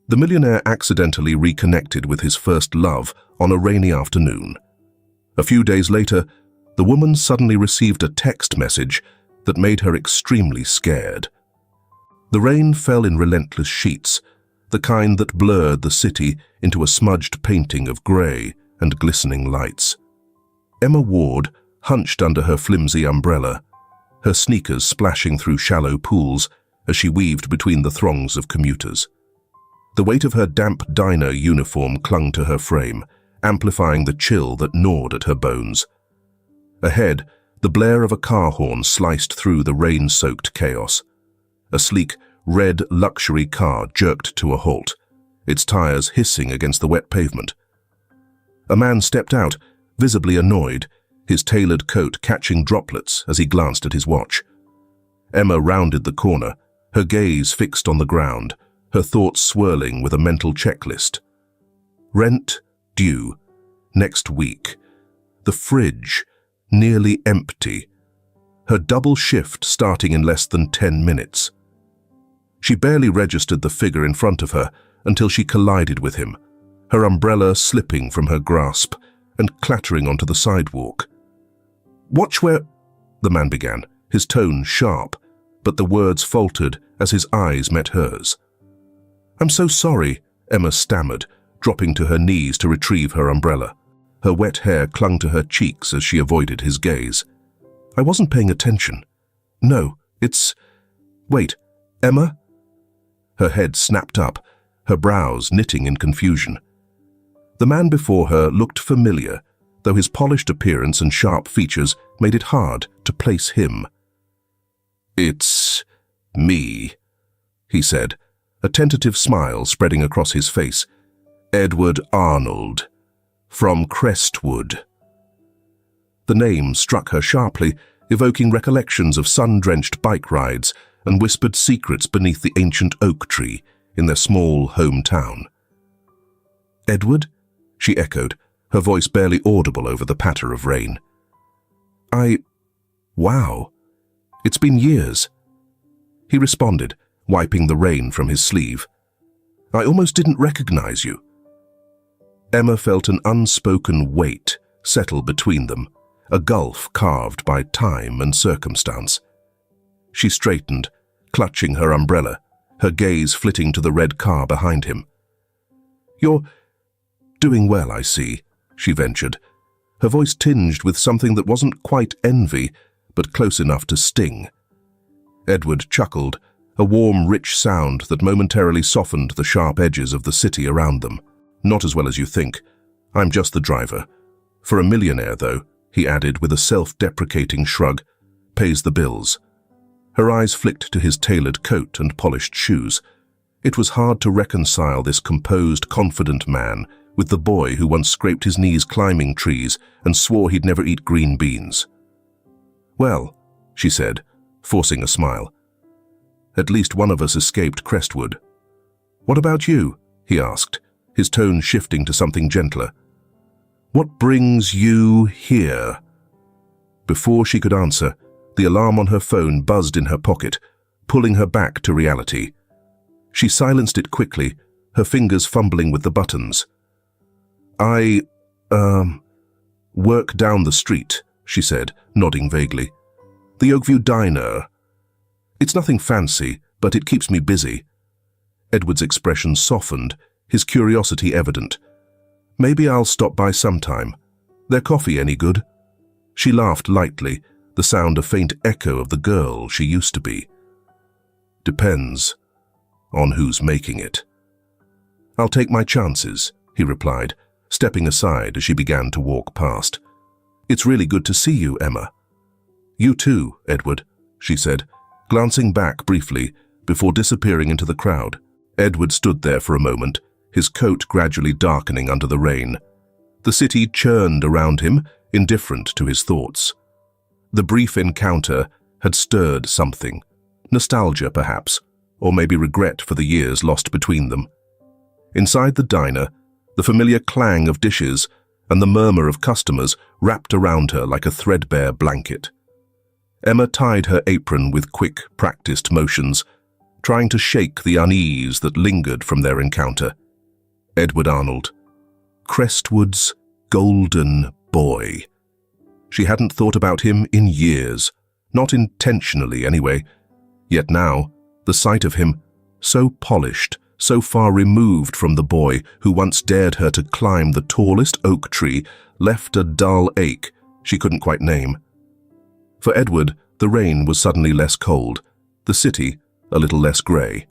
The millionaire accidentally reconnected with his first love on a rainy afternoon. A few days later, the woman suddenly received a text message that made her extremely scared. The rain fell in relentless sheets, the kind that blurred the city into a smudged painting of grey and glistening lights. Emma Ward hunched under her flimsy umbrella, her sneakers splashing through shallow pools as she weaved between the throngs of commuters. The weight of her damp diner uniform clung to her frame, amplifying the chill that gnawed at her bones. Ahead, the blare of a car horn sliced through the rain-soaked chaos. A sleek, red luxury car jerked to a halt, its tires hissing against the wet pavement. A man stepped out, visibly annoyed, his tailored coat catching droplets as he glanced at his watch. Emma rounded the corner, her gaze fixed on the ground, her thoughts swirling with a mental checklist. Rent due, next week. The fridge, nearly empty. Her double shift starting in less than 10 minutes. She barely registered the figure in front of her until she collided with him, her umbrella slipping from her grasp and clattering onto the sidewalk. "Watch where—" the man began, his tone sharp, but the words faltered as his eyes met hers. "I'm so sorry," Emma stammered, dropping to her knees to retrieve her umbrella. Her wet hair clung to her cheeks as she avoided his gaze. "I wasn't paying attention. No, it's— Wait, Emma?" Her head snapped up, her brows knitting in confusion. The man before her looked familiar, though his polished appearance and sharp features made it hard to place him. "It's me," he said, a tentative smile spreading across his face. "Edward Arnold, from Crestwood." The name struck her sharply, evoking recollections of sun-drenched bike rides and whispered secrets beneath the ancient oak tree in their small hometown. "Edward?" she echoed, her voice barely audible over the patter of rain. Wow, it's been years." He responded, wiping the rain from his sleeve. "I almost didn't recognize you." Emma felt an unspoken weight settle between them, a gulf carved by time and circumstance. She straightened, clutching her umbrella, her gaze flitting to the red car behind him. "You're doing well, I see," she ventured, her voice tinged with something that wasn't quite envy, but close enough to sting. Edward chuckled, a warm, rich sound that momentarily softened the sharp edges of the city around them. "Not as well as you think. I'm just the driver. For a millionaire, though," he added with a self-deprecating shrug, "pays the bills." Her eyes flicked to his tailored coat and polished shoes. It was hard to reconcile this composed, confident man with the boy who once scraped his knees climbing trees and swore he'd never eat green beans. "Well," she said, forcing a smile, "at least one of us escaped Crestwood." "What about you?" he asked, his tone shifting to something gentler. "What brings you here?" Before she could answer, the alarm on her phone buzzed in her pocket, pulling her back to reality. She silenced it quickly, her fingers fumbling with the buttons. "I work down the street," she said, nodding vaguely. "The Oakview Diner. It's nothing fancy, but it keeps me busy." Edward's expression softened, his curiosity evident. "Maybe I'll stop by sometime. Their coffee any good?" She laughed lightly, the sound a faint echo of the girl she used to be. "Depends on who's making it." "I'll take my chances," he replied, stepping aside as she began to walk past. "It's really good to see you, Emma." "You too, Edward," she said, glancing back briefly before disappearing into the crowd. Edward stood there for a moment, his coat gradually darkening under the rain. The city churned around him, indifferent to his thoughts. The brief encounter had stirred something, nostalgia perhaps, or maybe regret for the years lost between them. Inside the diner, the familiar clang of dishes and the murmur of customers wrapped around her like a threadbare blanket. Emma tied her apron with quick, practiced motions, trying to shake the unease that lingered from their encounter. Edward Arnold. Crestwood's golden boy. She hadn't thought about him in years, not intentionally anyway. Yet now, the sight of him, so polished, so far removed from the boy who once dared her to climb the tallest oak tree, left a dull ache she couldn't quite name. For Edward, the rain was suddenly less cold, the city a little less grey.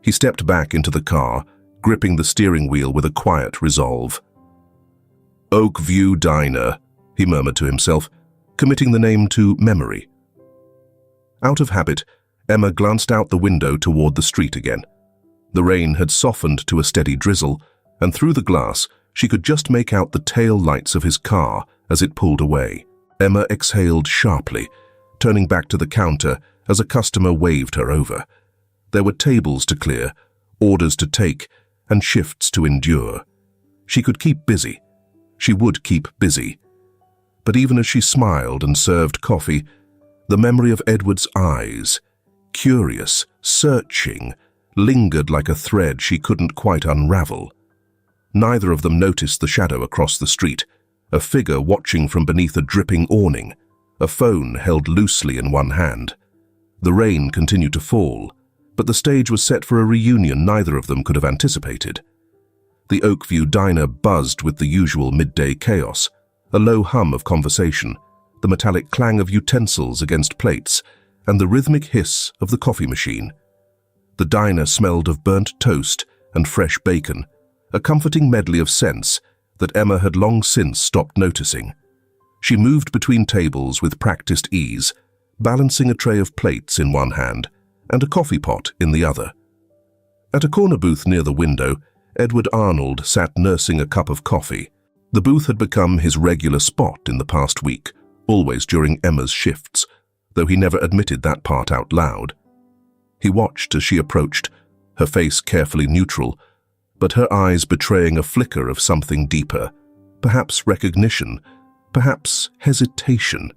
He stepped back into the car, gripping the steering wheel with a quiet resolve. Oakview Diner, he murmured to himself, committing the name to memory. Out of habit, Emma glanced out the window toward the street again. The rain had softened to a steady drizzle, and through the glass she could just make out the tail lights of his car as it pulled away. Emma exhaled sharply, turning back to the counter as a customer waved her over. There were tables to clear, orders to take, and shifts to endure. She could keep busy. She would keep busy. But even as she smiled and served coffee, the memory of Edward's eyes, curious, searching, lingered like a thread she couldn't quite unravel. Neither of them noticed the shadow across the street, a figure watching from beneath a dripping awning, a phone held loosely in one hand. The rain continued to fall, but the stage was set for a reunion neither of them could have anticipated. The Oakview Diner buzzed with the usual midday chaos, a low hum of conversation, the metallic clang of utensils against plates, and the rhythmic hiss of the coffee machine. The diner smelled of burnt toast and fresh bacon, a comforting medley of scents that Emma had long since stopped noticing. She moved between tables with practiced ease, balancing a tray of plates in one hand and a coffee pot in the other. At a corner booth near the window, Edward Arnold sat nursing a cup of coffee. The booth had become his regular spot in the past week, always during Emma's shifts, though he never admitted that part out loud. He watched as she approached, her face carefully neutral, but her eyes betraying a flicker of something deeper, perhaps recognition, perhaps hesitation.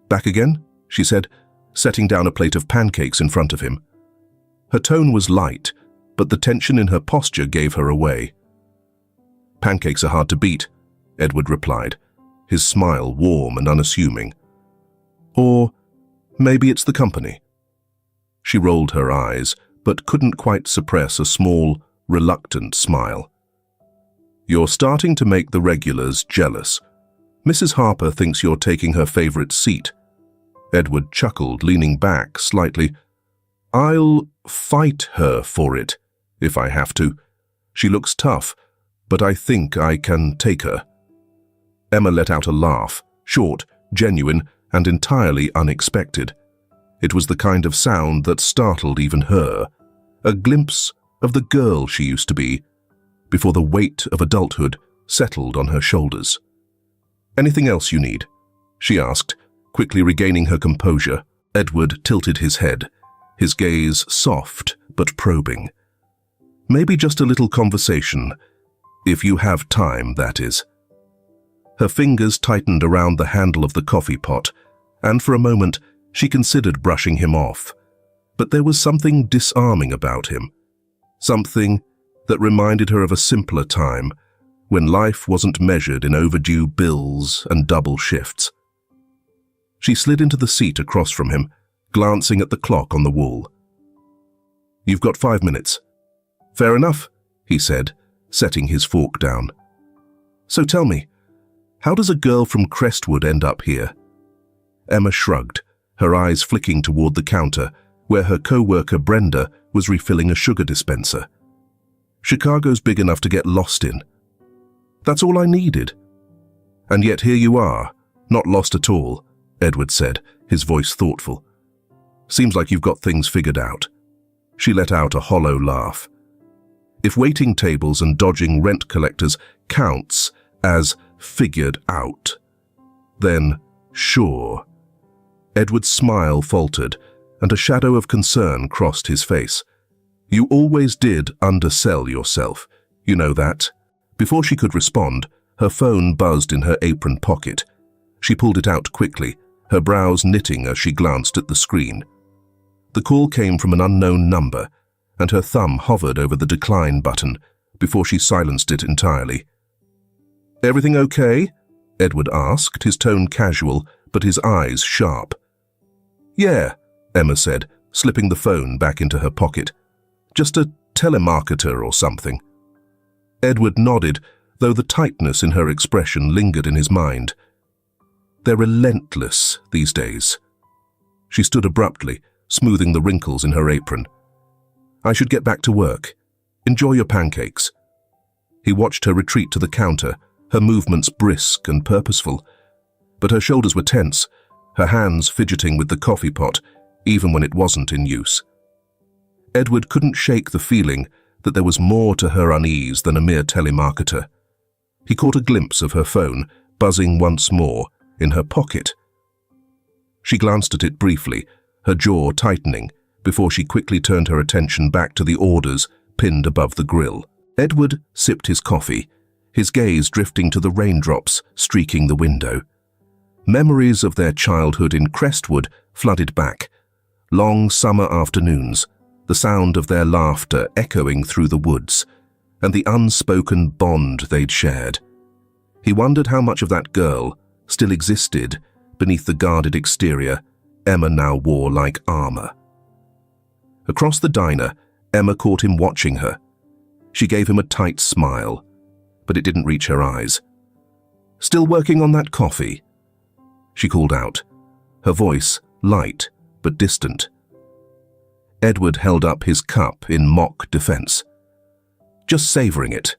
"Back again?" she said, setting down a plate of pancakes in front of him. Her tone was light, but the tension in her posture gave her away. "Pancakes are hard to beat," Edward replied, his smile warm and unassuming. "Or maybe it's the company." She rolled her eyes, but couldn't quite suppress a small, reluctant smile. "You're starting to make the regulars jealous. Mrs. Harper thinks you're taking her favorite seat." Edward chuckled, leaning back slightly. "I'll fight her for it, if I have to. She looks tough, but I think I can take her." Emma let out a laugh, short, genuine, and entirely unexpected. It was the kind of sound that startled even her, a glimpse of the girl she used to be, before the weight of adulthood settled on her shoulders. "Anything else you need?" she asked, quickly regaining her composure. Edward tilted his head, his gaze soft but probing. "Maybe just a little conversation, if you have time, that is." Her fingers tightened around the handle of the coffee pot, and for a moment she considered brushing him off. But there was something disarming about him, something that reminded her of a simpler time, when life wasn't measured in overdue bills and double shifts. She slid into the seat across from him, glancing at the clock on the wall. "You've got 5 minutes." "Fair enough," he said, setting his fork down. "So tell me, how does a girl from Crestwood end up here?" Emma shrugged, her eyes flicking toward the counter, where her co-worker Brenda was refilling a sugar dispenser. "Chicago's big enough to get lost in. That's all I needed." "And yet here you are, not lost at all," Edward said, his voice thoughtful. "Seems like you've got things figured out." She let out a hollow laugh. "If waiting tables and dodging rent collectors counts as figured out, then sure." Edward's smile faltered, and a shadow of concern crossed his face. "You always did undersell yourself, you know that." Before she could respond, her phone buzzed in her apron pocket. She pulled it out quickly, her brows knitting as she glanced at the screen. The call came from an unknown number, and her thumb hovered over the decline button before she silenced it entirely. "Everything okay?" Edward asked, his tone casual, but his eyes sharp. "Yeah," Emma said, slipping the phone back into her pocket. "Just a telemarketer or something." Edward nodded, though the tightness in her expression lingered in his mind. They're relentless these days. She stood abruptly, smoothing the wrinkles in her apron. "I should get back to work. Enjoy your pancakes." He watched her retreat to the counter, her movements brisk and purposeful. But her shoulders were tense, her hands fidgeting with the coffee pot, even when it wasn't in use. Edward couldn't shake the feeling that there was more to her unease than a mere telemarketer. He caught a glimpse of her phone, buzzing once more, in her pocket. She glanced at it briefly, her jaw tightening, before she quickly turned her attention back to the orders pinned above the grill. Edward sipped his coffee, his gaze drifting to the raindrops streaking the window. Memories of their childhood in Crestwood flooded back. Long summer afternoons, the sound of their laughter echoing through the woods, and the unspoken bond they'd shared. He wondered how much of that girl still existed beneath the guarded exterior Emma now wore like armor. Across the diner, Emma caught him watching her. She gave him a tight smile, but it didn't reach her eyes. "Still working on that coffee?" she called out, her voice light but distant. Edward held up his cup in mock defense. "Just savoring it."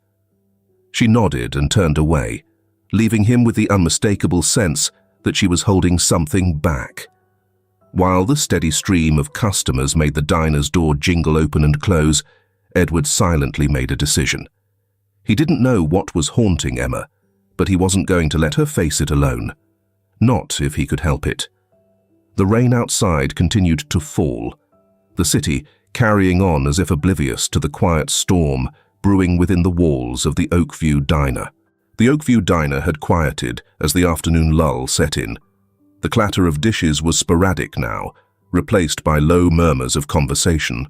She nodded and turned away, leaving him with the unmistakable sense that she was holding something back. While the steady stream of customers made the diner's door jingle open and close, Edward silently made a decision. He didn't know what was haunting Emma, but he wasn't going to let her face it alone. Not if he could help it. The rain outside continued to fall, the city carrying on as if oblivious to the quiet storm brewing within the walls of the Oakview Diner. The Oakview Diner had quieted as the afternoon lull set in. The clatter of dishes was sporadic now, replaced by low murmurs of conversation.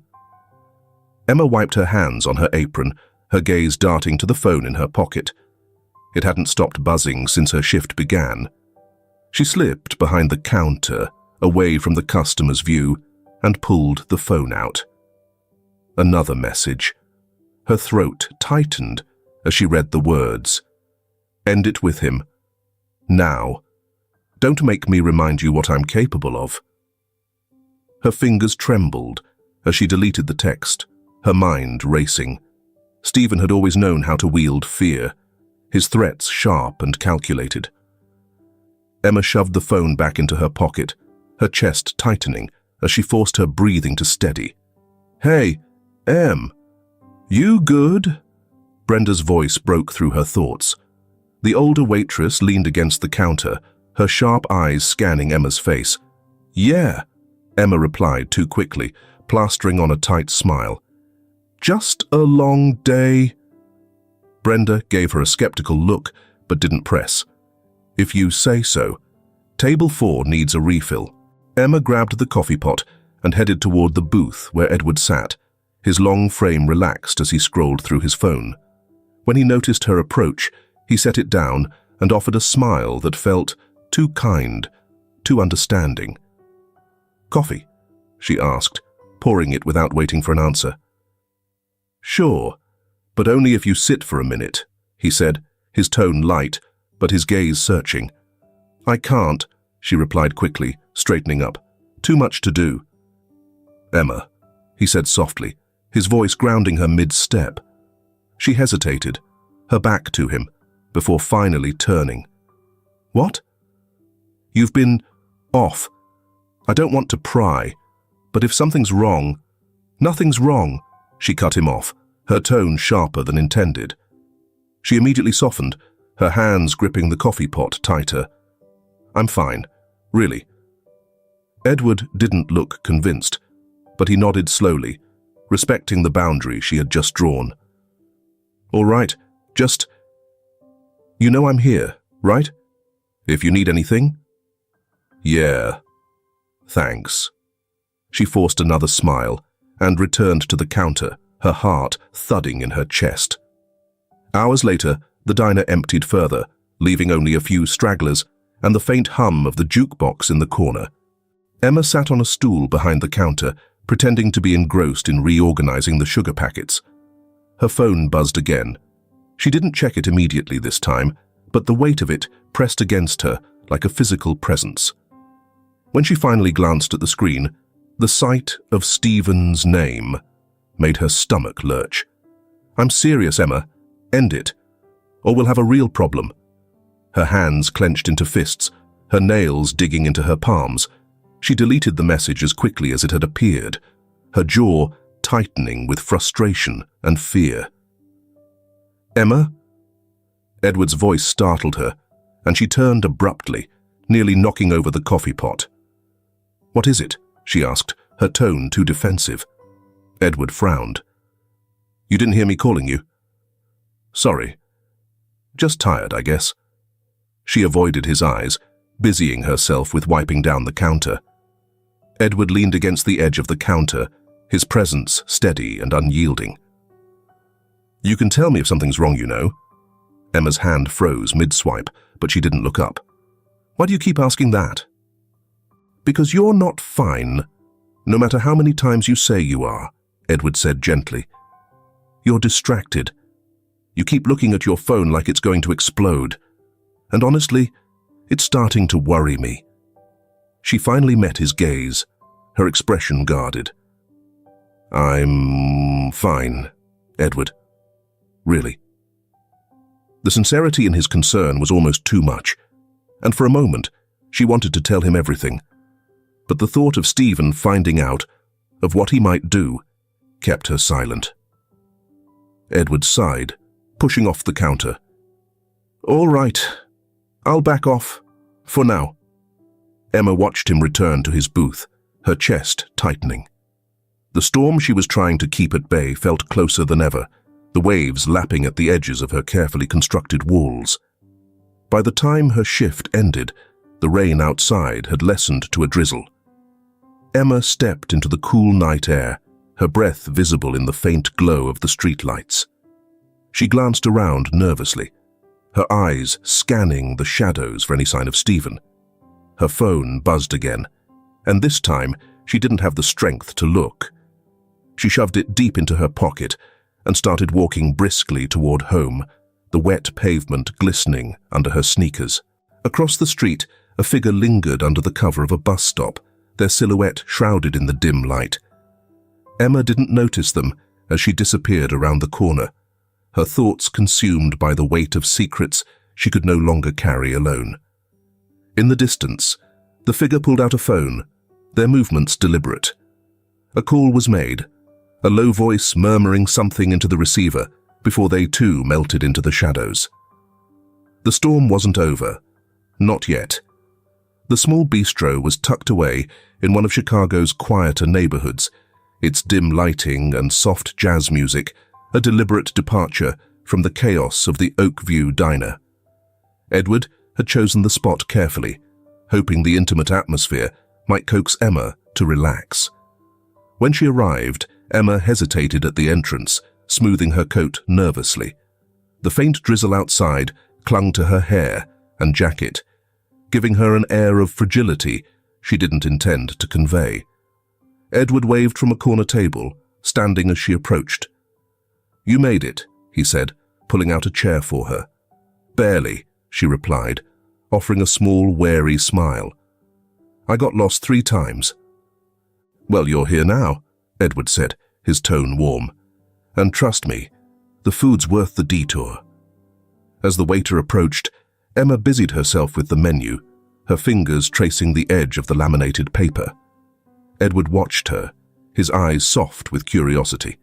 Emma wiped her hands on her apron, her gaze darting to the phone in her pocket. It hadn't stopped buzzing since her shift began. She slipped behind the counter, away from the customer's view, and pulled the phone out. Another message. Her throat tightened as she read the words. "End it with him. Now. Don't make me remind you what I'm capable of." Her fingers trembled as she deleted the text, her mind racing. Stephen had always known how to wield fear, his threats sharp and calculated. Emma shoved the phone back into her pocket, her chest tightening as she forced her breathing to steady. "Hey, Em, you good?" Brenda's voice broke through her thoughts. The older waitress leaned against the counter, her sharp eyes scanning Emma's face. "Yeah," Emma replied too quickly, plastering on a tight smile. "Just a long day." Brenda gave her a skeptical look, but didn't press. "If you say so. Table 4 needs a refill." Emma grabbed the coffee pot and headed toward the booth where Edward sat, his long frame relaxed as he scrolled through his phone. When he noticed her approach, he set it down and offered a smile that felt too kind, too understanding. "Coffee?" she asked, pouring it without waiting for an answer. "Sure, but only if you sit for a minute," he said, his tone light, but his gaze searching. "I can't," she replied quickly, straightening up. "Too much to do." "Emma," he said softly, his voice grounding her mid-step. She hesitated, her back to him, before finally turning. "What?" "You've been off. I don't want to pry, but if something's wrong—" "Nothing's wrong," she cut him off, her tone sharper than intended. She immediately softened, her hands gripping the coffee pot tighter. "I'm fine, really." Edward didn't look convinced, but he nodded slowly, respecting the boundary she had just drawn. "All right, just... You know I'm here, right? If you need anything?" "Yeah, thanks." She forced another smile and returned to the counter, her heart thudding in her chest. Hours later, the diner emptied further, leaving only a few stragglers and the faint hum of the jukebox in the corner. Emma sat on a stool behind the counter, pretending to be engrossed in reorganizing the sugar packets. Her phone buzzed again. She didn't check it immediately this time, but the weight of it pressed against her like a physical presence. When she finally glanced at the screen, the sight of Stephen's name made her stomach lurch. "I'm serious, Emma. End it, or we'll have a real problem." Her hands clenched into fists, her nails digging into her palms. She deleted the message as quickly as it had appeared, her jaw tightening with frustration and fear. "Emma?" Edward's voice startled her, and she turned abruptly, nearly knocking over the coffee pot. "What is it?" she asked, her tone too defensive. Edward frowned. "You didn't hear me calling you?" "Sorry. Just tired, I guess." She avoided his eyes, busying herself with wiping down the counter. Edward leaned against the edge of the counter, his presence steady and unyielding. "You can tell me if something's wrong, you know." Emma's hand froze mid-swipe, but she didn't look up. "Why do you keep asking that?" "Because you're not fine, no matter how many times you say you are," Edward said gently. "You're distracted. You keep looking at your phone like it's going to explode. And honestly, it's starting to worry me." She finally met his gaze, her expression guarded. "I'm fine, Edward. Really." The sincerity in his concern was almost too much, and for a moment, she wanted to tell him everything. But the thought of Stephen finding out, of what he might do, kept her silent. Edward sighed, pushing off the counter. "All right, I'll back off, for now." Emma watched him return to his booth, her chest tightening. The storm she was trying to keep at bay felt closer than ever, the waves lapping at the edges of her carefully constructed walls. By the time her shift ended, the rain outside had lessened to a drizzle. Emma stepped into the cool night air, her breath visible in the faint glow of the streetlights. She glanced around nervously, her eyes scanning the shadows for any sign of Stephen. Her phone buzzed again, and this time she didn't have the strength to look. She shoved it deep into her pocket and started walking briskly toward home, the wet pavement glistening under her sneakers. Across the street, a figure lingered under the cover of a bus stop, their silhouette shrouded in the dim light. Emma didn't notice them as she disappeared around the corner, her thoughts consumed by the weight of secrets she could no longer carry alone. In the distance, the figure pulled out a phone, their movements deliberate. A call was made, a low voice murmuring something into the receiver before they too melted into the shadows. The storm wasn't over. Not yet. The small bistro was tucked away in one of Chicago's quieter neighborhoods, its dim lighting and soft jazz music a deliberate departure from the chaos of the Oakview diner. Edward had chosen the spot carefully, hoping the intimate atmosphere might coax Emma to relax. When she arrived, Emma hesitated at the entrance, smoothing her coat nervously. The faint drizzle outside clung to her hair and jacket, giving her an air of fragility she didn't intend to convey. Edward waved from a corner table, standing as she approached. "You made it," he said, pulling out a chair for her. "Barely," she replied, offering a small, wary smile. "I got lost 3 times." "Well, you're here now," Edward said, his tone warm. "And trust me, the food's worth the detour." As the waiter approached, Emma busied herself with the menu, her fingers tracing the edge of the laminated paper. Edward watched her, his eyes soft with curiosity.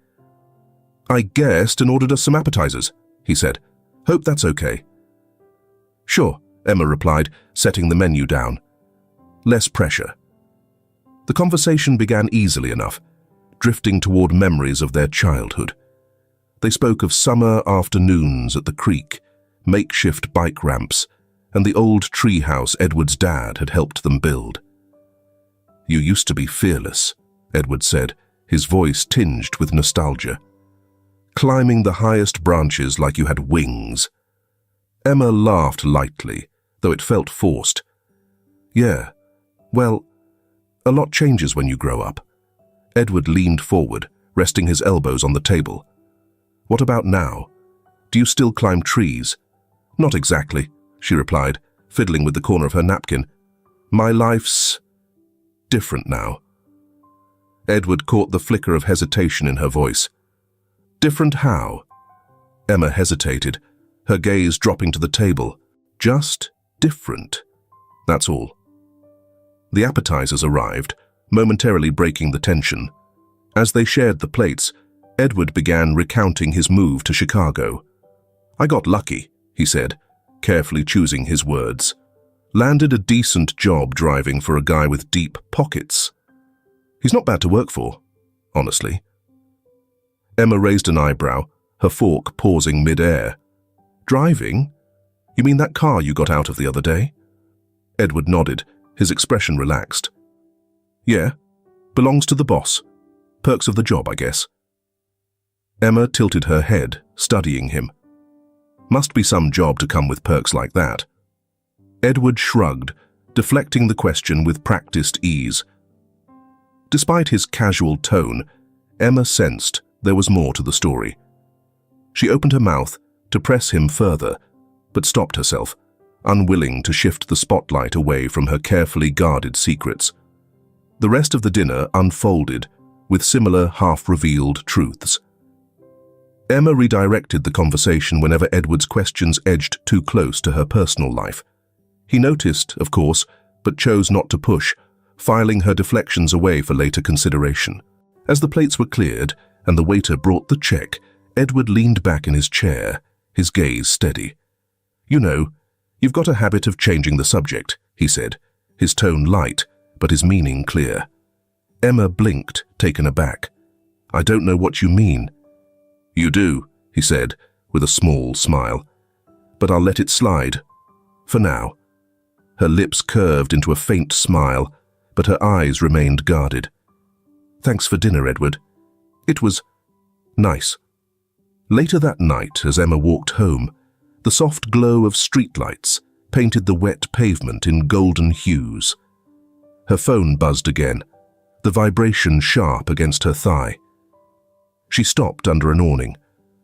"I guessed and ordered us some appetizers," he said. "Hope that's okay." "Sure," Emma replied, setting the menu down. Less pressure. The conversation began easily enough, drifting toward memories of their childhood. They spoke of summer afternoons at the creek, makeshift bike ramps, and the old treehouse Edward's dad had helped them build. "You used to be fearless," Edward said, his voice tinged with nostalgia. "Climbing the highest branches like you had wings." Emma laughed lightly, though it felt forced. "Yeah, well, a lot changes when you grow up." Edward leaned forward, resting his elbows on the table. "What about now? Do you still climb trees?" "Not exactly," she replied, fiddling with the corner of her napkin. "My life's different now." Edward caught the flicker of hesitation in her voice. "Different how?" Emma hesitated, her gaze dropping to the table. "Just different. That's all." The appetizers arrived, momentarily breaking the tension. As they shared the plates, Edward began recounting his move to Chicago. "I got lucky," he said, carefully choosing his words. "Landed a decent job driving for a guy with deep pockets. He's not bad to work for, honestly." Emma raised an eyebrow, her fork pausing mid-air. "Driving? You mean that car you got out of the other day?" Edward nodded, his expression relaxed. "Yeah, belongs to the boss. Perks of the job, I guess." Emma tilted her head, studying him. Must be some job to come with perks like that. Edward shrugged, deflecting the question with practiced ease. Despite his casual tone, Emma sensed there was more to the story. She opened her mouth to press him further, but stopped herself, unwilling to shift the spotlight away from her carefully guarded secrets. The rest of the dinner unfolded with similar half-revealed truths. Emma redirected the conversation whenever Edward's questions edged too close to her personal life. He noticed, of course, but chose not to push, filing her deflections away for later consideration. As the plates were cleared and the waiter brought the check, Edward leaned back in his chair, his gaze steady. "You know, you've got a habit of changing the subject," he said, his tone light, but his meaning clear. Emma blinked, taken aback. "I don't know what you mean." "You do," he said, with a small smile. "But I'll let it slide. For now." Her lips curved into a faint smile, but her eyes remained guarded. "Thanks for dinner, Edward. It was nice." Later that night, as Emma walked home, the soft glow of streetlights painted the wet pavement in golden hues. Her phone buzzed again, the vibration sharp against her thigh. She stopped under an awning,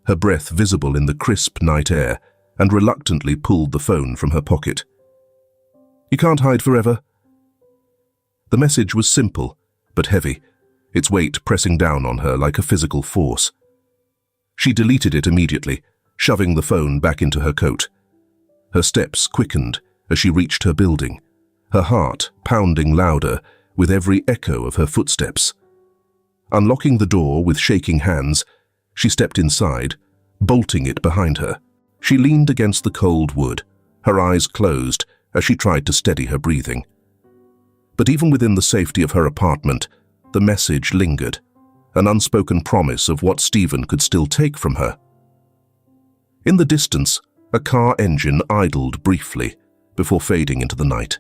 her breath visible in the crisp night air, and reluctantly pulled the phone from her pocket. "You can't hide forever." The message was simple, but heavy, its weight pressing down on her like a physical force. She deleted it immediately, shoving the phone back into her coat. Her steps quickened as she reached her building, her heart pounding louder with every echo of her footsteps. Unlocking the door with shaking hands, she stepped inside, bolting it behind her. She leaned against the cold wood, her eyes closed as she tried to steady her breathing. But even within the safety of her apartment, the message lingered, an unspoken promise of what Stephen could still take from her. In the distance, a car engine idled briefly before fading into the night.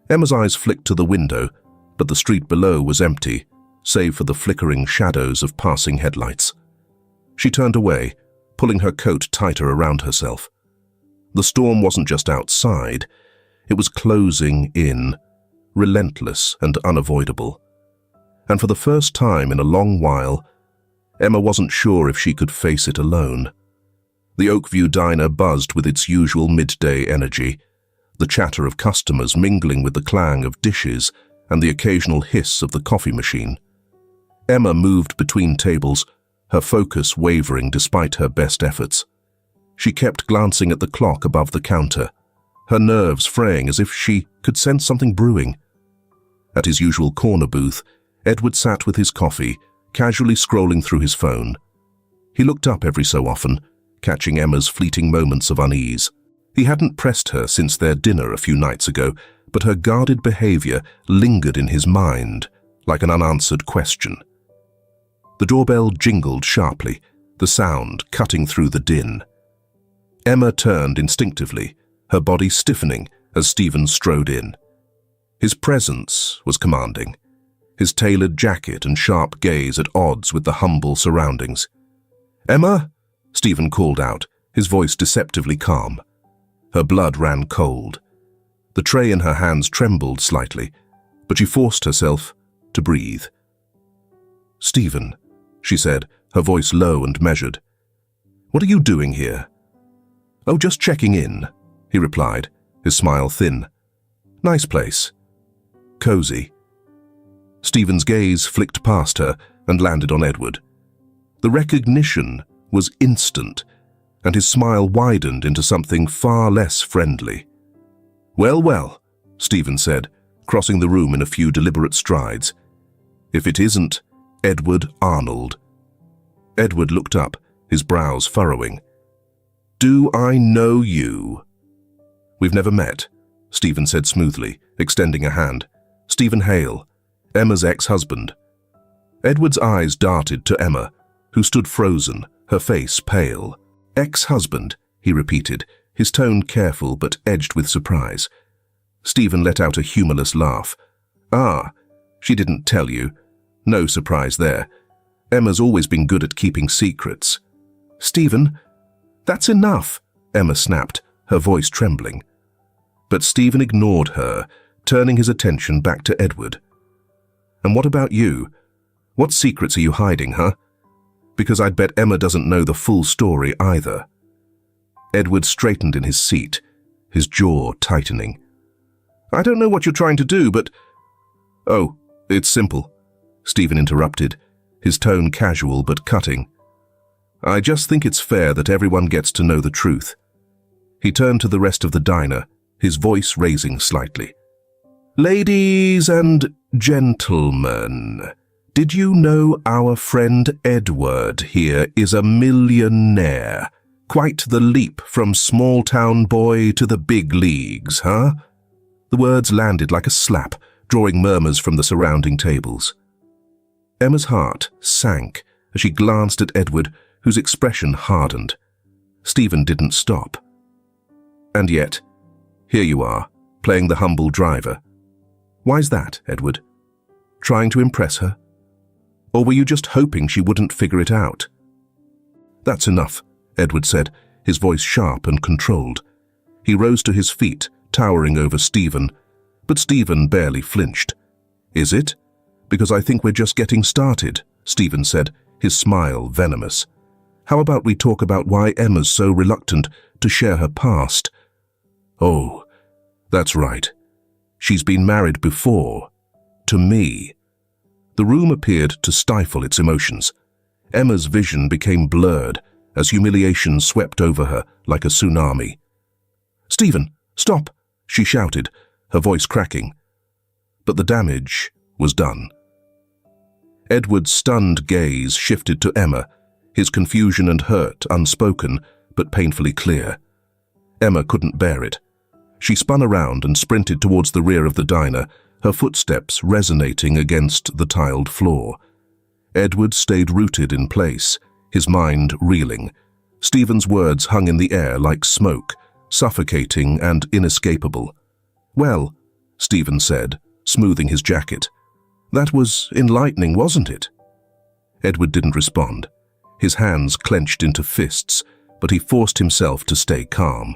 Emma's eyes flicked to the window, but the street below was empty, save for the flickering shadows of passing headlights. She turned away, pulling her coat tighter around herself. The storm wasn't just outside, it was closing in, relentless and unavoidable. And for the first time in a long while, Emma wasn't sure if she could face it alone. The Oakview diner buzzed with its usual midday energy, the chatter of customers mingling with the clang of dishes and the occasional hiss of the coffee machine. Emma moved between tables, her focus wavering despite her best efforts. She kept glancing at the clock above the counter, her nerves fraying as if she could sense something brewing. At his usual corner booth, Edward sat with his coffee, casually scrolling through his phone. He looked up every so often, catching Emma's fleeting moments of unease. He hadn't pressed her since their dinner a few nights ago, but her guarded behavior lingered in his mind like an unanswered question. The doorbell jingled sharply, the sound cutting through the din. Emma turned instinctively, her body stiffening as Stephen strode in. His presence was commanding, his tailored jacket and sharp gaze at odds with the humble surroundings. "Emma?" Stephen called out, his voice deceptively calm. Her blood ran cold. The tray in her hands trembled slightly, but she forced herself to breathe. "Stephen," she said, her voice low and measured. "What are you doing here?" "Oh, just checking in," he replied, his smile thin. "Nice place. Cozy." Stephen's gaze flicked past her and landed on Edward. The recognition was instant, and his smile widened into something far less friendly. "Well, well," Stephen said, crossing the room in a few deliberate strides. "If it isn't Edward Arnold." Edward looked up, his brows furrowing. "Do I know you?" "We've never met," Stephen said smoothly, extending a hand. "Stephen Hale, Emma's ex-husband." Edward's eyes darted to Emma, who stood frozen, her face pale. "Ex-husband," he repeated, his tone careful but edged with surprise. Stephen let out a humorless laugh. "Ah, she didn't tell you. No surprise there. Emma's always been good at keeping secrets." "Stephen, that's enough," Emma snapped, her voice trembling. But Stephen ignored her, turning his attention back to Edward. "And what about you? What secrets are you hiding, huh? Because I'd bet Emma doesn't know the full story either." Edward straightened in his seat, his jaw tightening. "I don't know what you're trying to do, but—" "Oh, it's simple," Stephen interrupted, his tone casual but cutting. "I just think it's fair that everyone gets to know the truth." He turned to the rest of the diner, his voice raising slightly. "Ladies and gentlemen, did you know our friend Edward here is a millionaire? Quite the leap from small-town boy to the big leagues, huh?" The words landed like a slap, drawing murmurs from the surrounding tables. Emma's heart sank as she glanced at Edward, whose expression hardened. Stephen didn't stop. "And yet, here you are, playing the humble driver. Why's that, Edward? Trying to impress her? Or were you just hoping she wouldn't figure it out?" "That's enough," Edward said, his voice sharp and controlled. He rose to his feet, towering over Stephen, but Stephen barely flinched. "Is it? Because I think we're just getting started," Stephen said, his smile venomous. "How about we talk about why Emma's so reluctant to share her past?" "Oh, that's right. She's been married before. To me." The room appeared to stifle its emotions. Emma's vision became blurred as humiliation swept over her like a tsunami. "Stephen, stop!" she shouted, her voice cracking. But the damage was done. Edward's stunned gaze shifted to Emma, his confusion and hurt unspoken but painfully clear. Emma couldn't bear it. She spun around and sprinted towards the rear of the diner, her footsteps resonating against the tiled floor. Edward stayed rooted in place, his mind reeling. Stephen's words hung in the air like smoke, suffocating and inescapable. "Well," Stephen said, smoothing his jacket, "that was enlightening, wasn't it?" Edward didn't respond. His hands clenched into fists, but he forced himself to stay calm.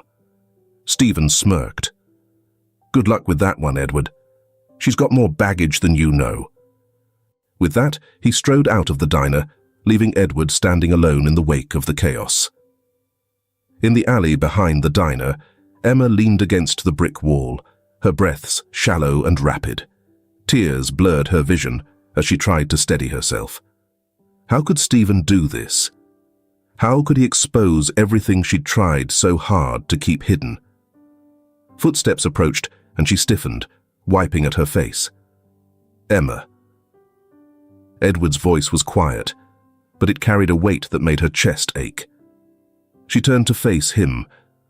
Stephen smirked. "Good luck with that one, Edward. She's got more baggage than you know." With that, he strode out of the diner, leaving Edward standing alone in the wake of the chaos. In the alley behind the diner, Emma leaned against the brick wall, her breaths shallow and rapid. Tears blurred her vision as she tried to steady herself. How could Stephen do this? How could he expose everything she'd tried so hard to keep hidden? Footsteps approached and she stiffened, wiping at her face. "Emma." Edward's voice was quiet, but it carried a weight that made her chest ache. She turned to face him,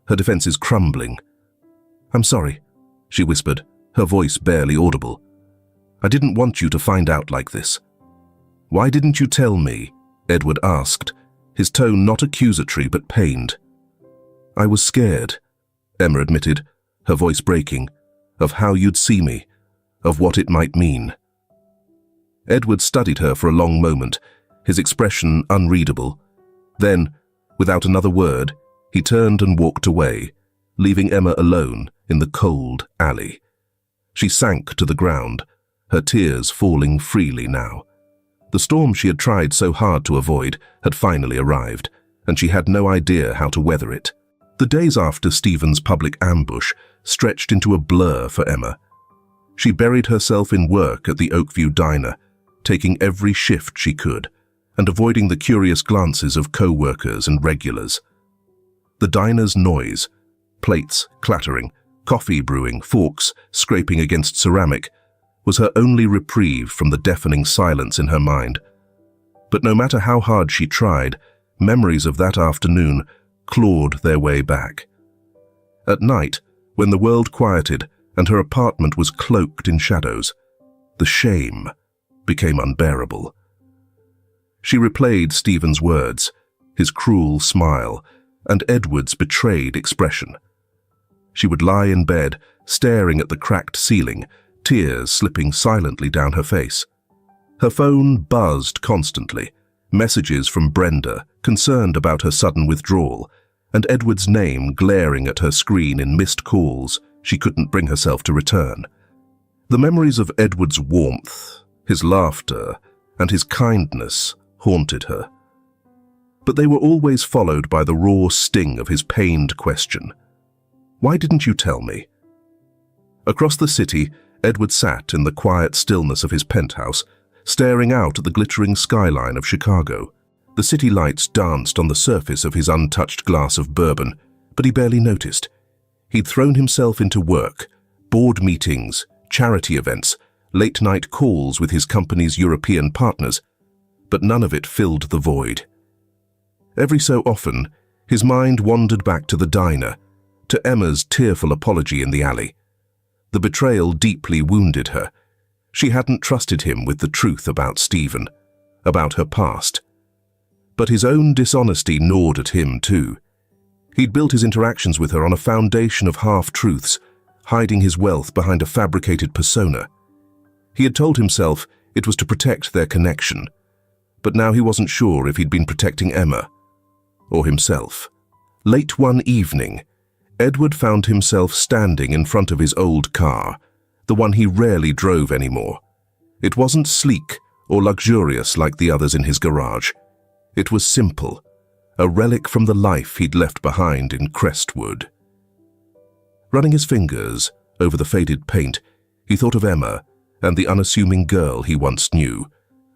her defenses crumbling. "I'm sorry," she whispered, her voice barely audible. "I didn't want you to find out like this." "Why didn't you tell me?" Edward asked, his tone not accusatory but pained. "I was scared," Emma admitted, her voice breaking, "of how you'd see me, of what it might mean." Edward studied her for a long moment, his expression unreadable. Then, without another word, he turned and walked away, leaving Emma alone in the cold alley. She sank to the ground, her tears falling freely now. The storm she had tried so hard to avoid had finally arrived, and she had no idea how to weather it. The days after Stephen's public ambush stretched into a blur for Emma. She buried herself in work at the Oakview diner, taking every shift she could, and avoiding the curious glances of co-workers and regulars. The diner's noise, plates clattering, coffee brewing, forks scraping against ceramic, was her only reprieve from the deafening silence in her mind. But no matter how hard she tried, memories of that afternoon clawed their way back. At night, when the world quieted and her apartment was cloaked in shadows, the shame became unbearable. She replayed Stephen's words, his cruel smile, and Edward's betrayed expression. She would lie in bed, staring at the cracked ceiling, tears slipping silently down her face. Her phone buzzed constantly, messages from Brenda, concerned about her sudden withdrawal, and Edward's name glaring at her screen in missed calls she couldn't bring herself to return. The memories of Edward's warmth, his laughter, and his kindness haunted her. But they were always followed by the raw sting of his pained question. "Why didn't you tell me?" Across the city, Edward sat in the quiet stillness of his penthouse, staring out at the glittering skyline of Chicago. The city lights danced on the surface of his untouched glass of bourbon, but he barely noticed. He'd thrown himself into work, board meetings, charity events, late-night calls with his company's European partners, but none of it filled the void. Every so often, his mind wandered back to the diner, to Emma's tearful apology in the alley. The betrayal deeply wounded her. She hadn't trusted him with the truth about Stephen, about her past. But his own dishonesty gnawed at him too. He'd built his interactions with her on a foundation of half-truths, hiding his wealth behind a fabricated persona. He had told himself it was to protect their connection, but now he wasn't sure if he'd been protecting Emma or himself. Late one evening, Edward found himself standing in front of his old car, the one he rarely drove anymore. It wasn't sleek or luxurious like the others in his garage. It was simple, a relic from the life he'd left behind in Crestwood. Running his fingers over the faded paint, he thought of Emma and the unassuming girl he once knew,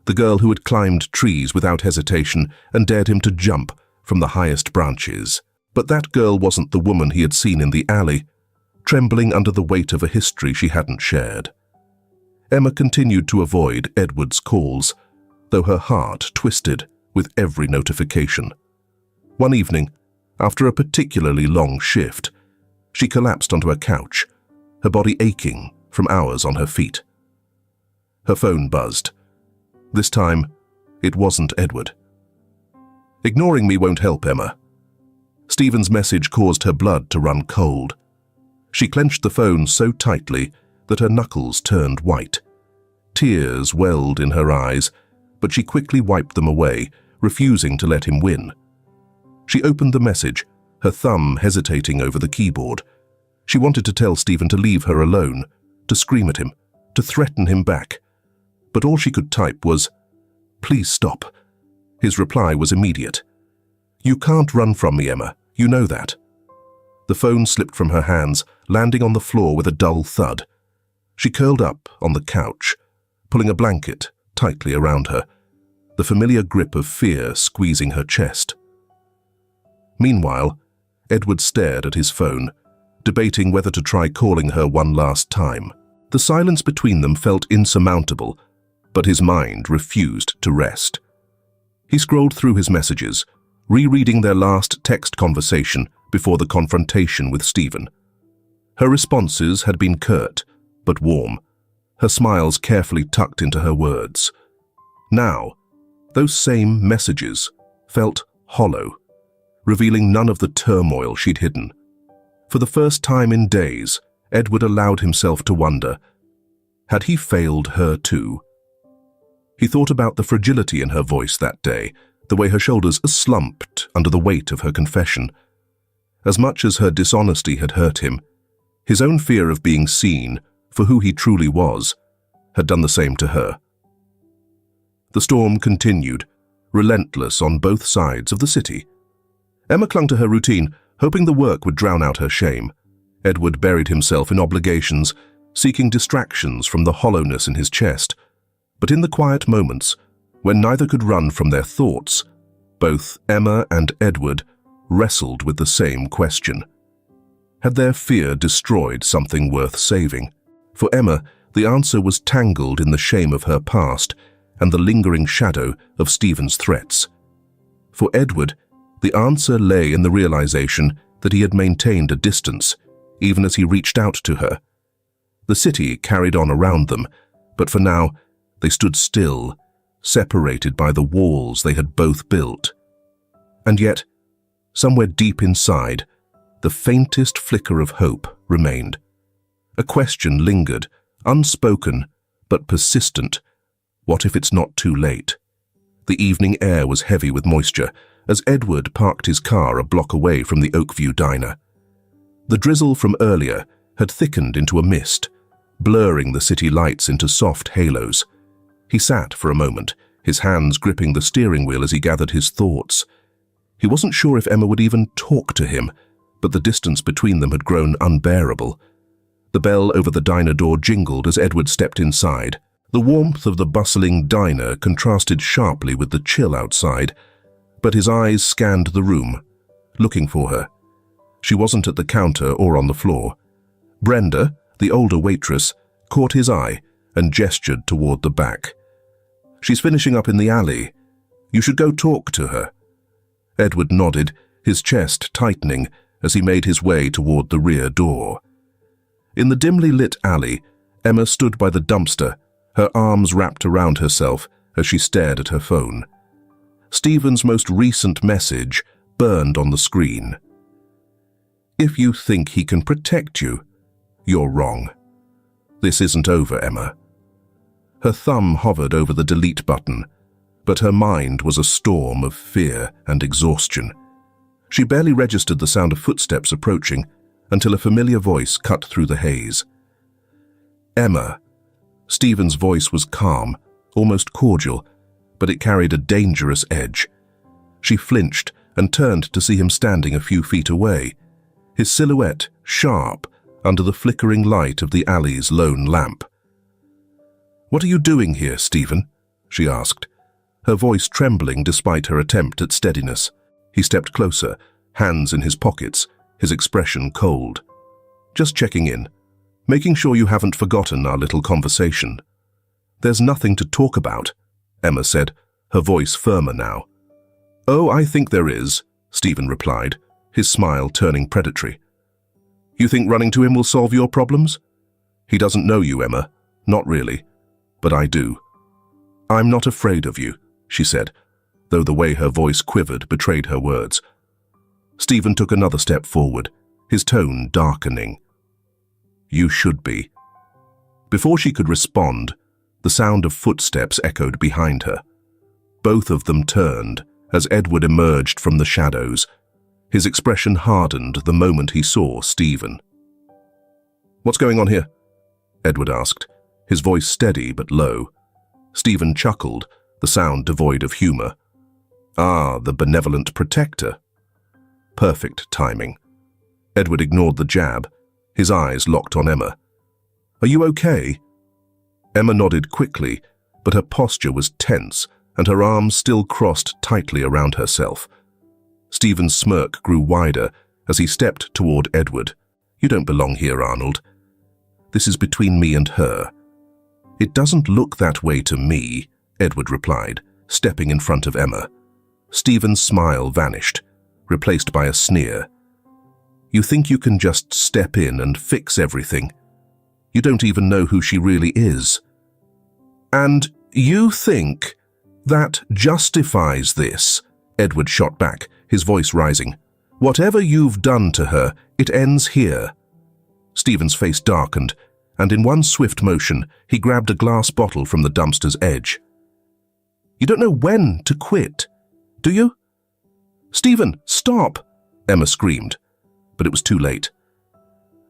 the girl who had climbed trees without hesitation and dared him to jump from the highest branches. But that girl wasn't the woman he had seen in the alley, trembling under the weight of a history she hadn't shared. Emma continued to avoid Edward's calls, though her heart twisted with every notification. One evening, after a particularly long shift, she collapsed onto a couch, her body aching from hours on her feet. Her phone buzzed. This time, it wasn't Edward. "Ignoring me won't help, Emma." Stephen's message caused her blood to run cold. She clenched the phone so tightly that her knuckles turned white. Tears welled in her eyes, but she quickly wiped them away, refusing to let him win. She opened the message, her thumb hesitating over the keyboard. She wanted to tell Stephen to leave her alone, to scream at him, to threaten him back. But all she could type was, "Please stop." His reply was immediate. "You can't run from me, Emma. You know that." The phone slipped from her hands, landing on the floor with a dull thud. She curled up on the couch, pulling a blanket tightly around her, the familiar grip of fear squeezing her chest. Meanwhile, Edward stared at his phone, debating whether to try calling her one last time. The silence between them felt insurmountable, but his mind refused to rest. He scrolled through his messages, rereading their last text conversation before the confrontation with Stephen. Her responses had been curt, but warm, her smiles carefully tucked into her words. Now, those same messages felt hollow, revealing none of the turmoil she'd hidden. For the first time in days, Edward allowed himself to wonder, had he failed her too? He thought about the fragility in her voice that day, the way her shoulders slumped under the weight of her confession. As much as her dishonesty had hurt him, his own fear of being seen for who he truly was had done the same to her. The storm continued, relentless on both sides of the city. Emma clung to her routine, hoping the work would drown out her shame. Edward buried himself in obligations, seeking distractions from the hollowness in his chest. But in the quiet moments, when neither could run from their thoughts, both Emma and Edward wrestled with the same question. Had their fear destroyed something worth saving? For Emma, the answer was tangled in the shame of her past and the lingering shadow of Stephen's threats. For Edward, the answer lay in the realization that he had maintained a distance, even as he reached out to her. The city carried on around them, but for now, they stood still, separated by the walls they had both built. And yet, somewhere deep inside, the faintest flicker of hope remained. A question lingered, unspoken but persistent. What if it's not too late? The evening air was heavy with moisture as Edward parked his car a block away from the Oakview diner. The drizzle from earlier had thickened into a mist, blurring the city lights into soft halos. He sat for a moment, his hands gripping the steering wheel as he gathered his thoughts. He wasn't sure if Emma would even talk to him, but the distance between them had grown unbearable. The bell over the diner door jingled as Edward stepped inside. The warmth of the bustling diner contrasted sharply with the chill outside, but his eyes scanned the room, looking for her. She wasn't at the counter or on the floor. Brenda, the older waitress, caught his eye and gestured toward the back. "She's finishing up in the alley. You should go talk to her." Edward nodded, his chest tightening as he made his way toward the rear door. In the dimly lit alley, Emma stood by the dumpster, her arms wrapped around herself as she stared at her phone. Stephen's most recent message burned on the screen. "If you think he can protect you, you're wrong. This isn't over, Emma." Her thumb hovered over the delete button, but her mind was a storm of fear and exhaustion. She barely registered the sound of footsteps approaching until a familiar voice cut through the haze. "Emma." Stephen's voice was calm, almost cordial, but it carried a dangerous edge. She flinched and turned to see him standing a few feet away, his silhouette sharp under the flickering light of the alley's lone lamp. "What are you doing here, Stephen?" she asked, her voice trembling despite her attempt at steadiness. He stepped closer, hands in his pockets, his expression cold. "Just checking in, making sure you haven't forgotten our little conversation." "There's nothing to talk about," Emma said, her voice firmer now. "Oh, I think there is," Stephen replied, his smile turning predatory. "You think running to him will solve your problems?" "He doesn't know you, Emma. Not really. But I do." "I'm not afraid of you," she said, though the way her voice quivered betrayed her words. Stephen took another step forward, his tone darkening. "You should be." Before she could respond, the sound of footsteps echoed behind her. Both of them turned as Edward emerged from the shadows. His expression hardened the moment he saw Stephen. "What's going on here?" Edward asked, his voice steady but low. Stephen chuckled, the sound devoid of humor. "Ah, the benevolent protector." Perfect timing. Edward ignored the jab, his eyes locked on Emma. "Are you okay?" Emma nodded quickly, but her posture was tense and her arms still crossed tightly around herself. Stephen's smirk grew wider as he stepped toward Edward. "You don't belong here, Arnold. This is between me and her." "It doesn't look that way to me," Edward replied, stepping in front of Emma. Stephen's smile vanished, replaced by a sneer. "You think you can just step in and fix everything? You don't even know who she really is." "And you think that justifies this?" Edward shot back, his voice rising. "Whatever you've done to her, it ends here." Stephen's face darkened, and in one swift motion, he grabbed a glass bottle from the dumpster's edge. You don't know when to quit, do you? Stephen, stop! Emma screamed, but it was too late.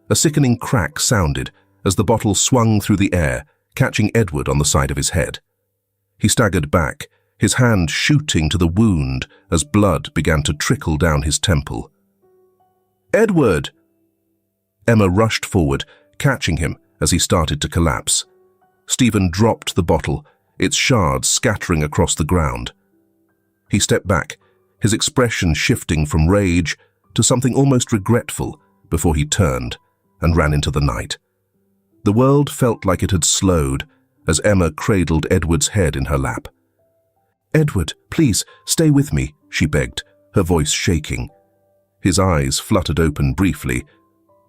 A sickening crack sounded as the bottle swung through the air, catching Edward on the side of his head. He staggered back, his hand shooting to the wound as blood began to trickle down his temple. Edward! Emma rushed forward, catching him as he started to collapse. Stephen dropped the bottle, its shards scattering across the ground. He stepped back, his expression shifting from rage to something almost regretful before he turned and ran into the night. The world felt like it had slowed as Emma cradled Edward's head in her lap. Edward, please, stay with me, she begged, her voice shaking. His eyes fluttered open briefly,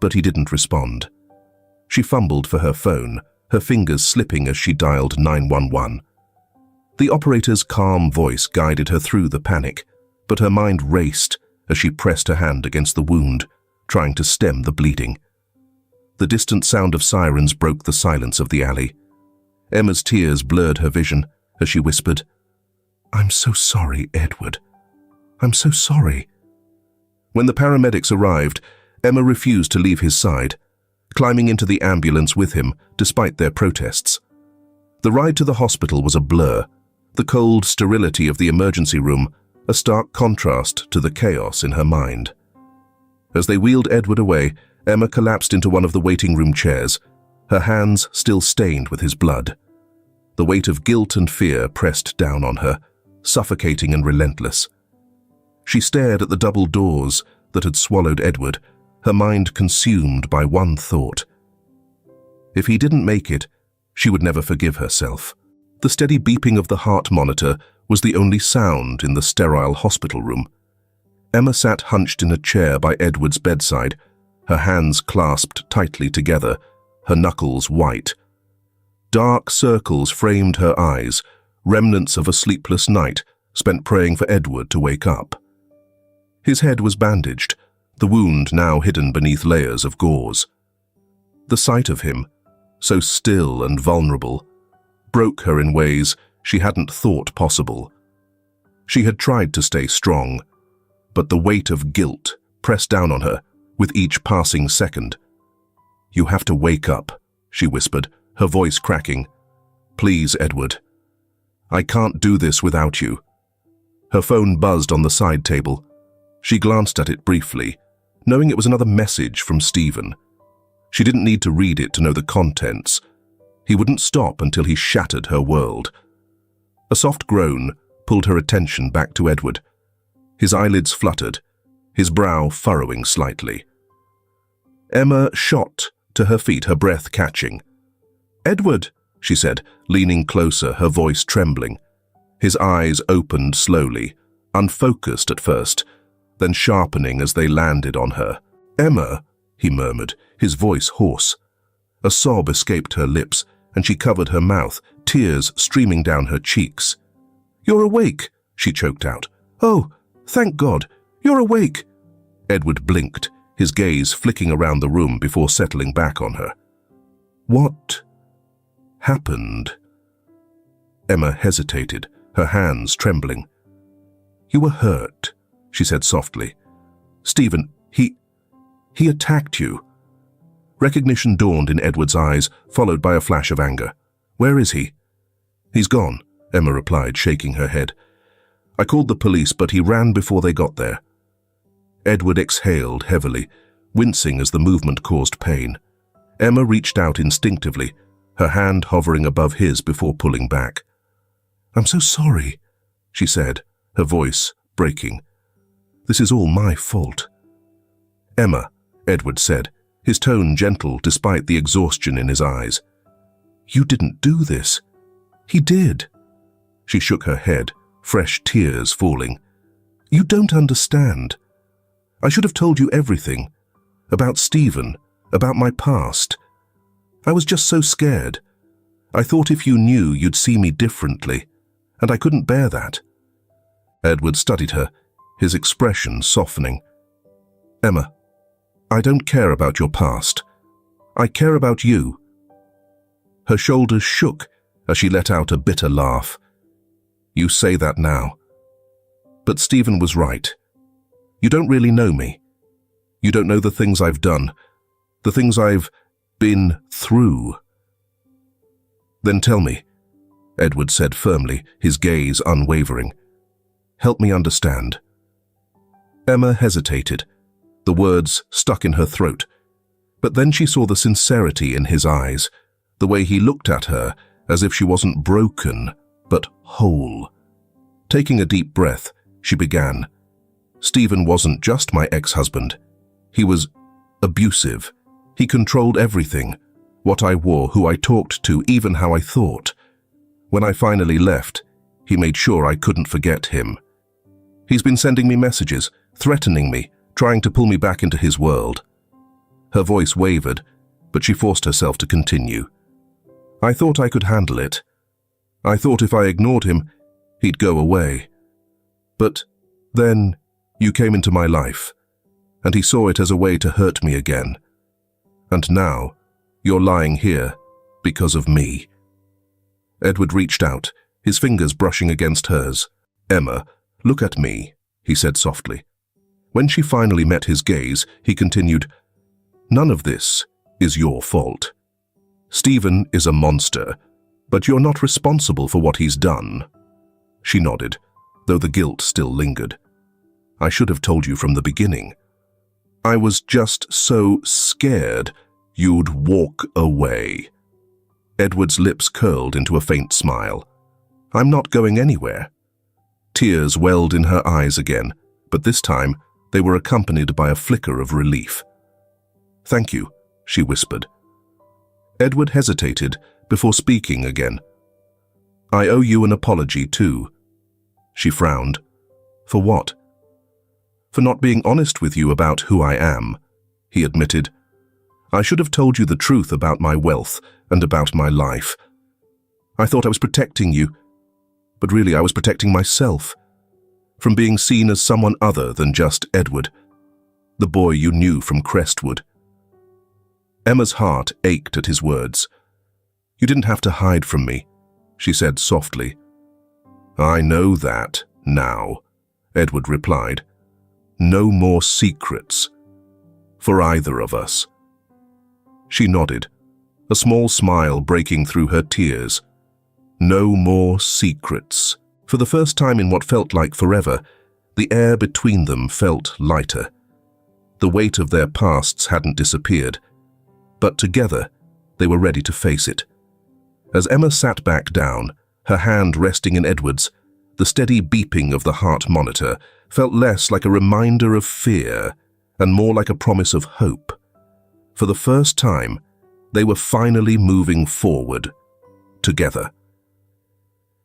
but he didn't respond. She fumbled for her phone, her fingers slipping as she dialed 911. The operator's calm voice guided her through the panic, but her mind raced as she pressed her hand against the wound, trying to stem the bleeding. The distant sound of sirens broke the silence of the alley. Emma's tears blurred her vision as she whispered, "I'm so sorry, Edward. I'm so sorry." When the paramedics arrived, Emma refused to leave his side, climbing into the ambulance with him despite their protests. The ride to the hospital was a blur, the cold sterility of the emergency room a stark contrast to the chaos in her mind. As they wheeled Edward away, Emma collapsed into one of the waiting room chairs, her hands still stained with his blood. The weight of guilt and fear pressed down on her, suffocating and relentless. She stared at the double doors that had swallowed Edward, her mind consumed by one thought. If he didn't make it, she would never forgive herself. The steady beeping of the heart monitor was the only sound in the sterile hospital room. Emma sat hunched in a chair by Edward's bedside, her hands clasped tightly together, her knuckles white. Dark circles framed her eyes, remnants of a sleepless night spent praying for Edward to wake up. His head was bandaged, the wound now hidden beneath layers of gauze. The sight of him, so still and vulnerable, broke her in ways she hadn't thought possible. She had tried to stay strong, but the weight of guilt pressed down on her with each passing second. "You have to wake up," she whispered, her voice cracking. "Please, Edward. I can't do this without you." Her phone buzzed on the side table. She glanced at it briefly, knowing it was another message from Stephen. She didn't need to read it to know the contents. He wouldn't stop until he shattered her world. A soft groan pulled her attention back to Edward. His eyelids fluttered, his brow furrowing slightly. Emma shot to her feet, her breath catching. "Edward," she said, leaning closer, her voice trembling. His eyes opened slowly, unfocused at first, then sharpening as they landed on her. "Emma," he murmured, his voice hoarse. A sob escaped her lips, and she covered her mouth, tears streaming down her cheeks. "You're awake," she choked out. "Oh, thank God, you're awake." Edward blinked, his gaze flicking around the room before settling back on her. "What happened?" Emma hesitated, her hands trembling. "You were hurt," she said softly. "Stephen, he attacked you." Recognition dawned in Edward's eyes, followed by a flash of anger. "Where is he?" "He's gone," Emma replied, shaking her head. "I called the police, but he ran before they got there." Edward exhaled heavily, wincing as the movement caused pain. Emma reached out instinctively, her hand hovering above his before pulling back. "I'm so sorry," she said, her voice breaking. "This is all my fault." "Emma," Edward said, his tone gentle despite the exhaustion in his eyes. "You didn't do this. He did." She shook her head, fresh tears falling. "You don't understand. I should have told you everything. About Stephen, about my past. I was just so scared. I thought if you knew, you'd see me differently, and I couldn't bear that." Edward studied her, his expression softening. "Emma, I don't care about your past. I care about you." Her shoulders shook as she let out a bitter laugh. You say that now. But Stephen was right. You don't really know me. You don't know the things I've done, the things I've been through. Then tell me, Edward said firmly, his gaze unwavering. Help me understand. Emma hesitated, the words stuck in her throat. But then she saw the sincerity in his eyes, the way he looked at her as if she wasn't broken, but whole. Taking a deep breath, she began. Stephen wasn't just my ex-husband. He was abusive. He controlled everything, what I wore, who I talked to, even how I thought. When I finally left, he made sure I couldn't forget him. He's been sending me messages, threatening me, trying to pull me back into his world. Her voice wavered, but she forced herself to continue. I thought I could handle it. I thought if I ignored him, he'd go away. But then you came into my life, and he saw it as a way to hurt me again. And now you're lying here because of me. Edward reached out, his fingers brushing against hers. Emma, look at me, he said softly. When she finally met his gaze, he continued, None of this is your fault. Stephen is a monster, but you're not responsible for what he's done. She nodded, though the guilt still lingered. I should have told you from the beginning. I was just so scared you'd walk away. Edward's lips curled into a faint smile. I'm not going anywhere. Tears welled in her eyes again, but this time they were accompanied by a flicker of relief. Thank you, she whispered. Edward hesitated before speaking again. I owe you an apology too. She frowned. For what? For not being honest with you about who I am, he admitted. I should have told you the truth about my wealth and about my life. I thought I was protecting you, but really I was protecting myself from being seen as someone other than just Edward, the boy you knew from Crestwood. Emma's heart ached at his words. You didn't have to hide from me, she said softly. I know that now, Edward replied. No more secrets for either of us. She nodded, a small smile breaking through her tears. No more secrets. For the first time in what felt like forever, the air between them felt lighter. The weight of their pasts hadn't disappeared, but together they were ready to face it. As Emma sat back down, her hand resting in Edward's, the steady beeping of the heart monitor felt less like a reminder of fear and more like a promise of hope. For the first time, they were finally moving forward, together.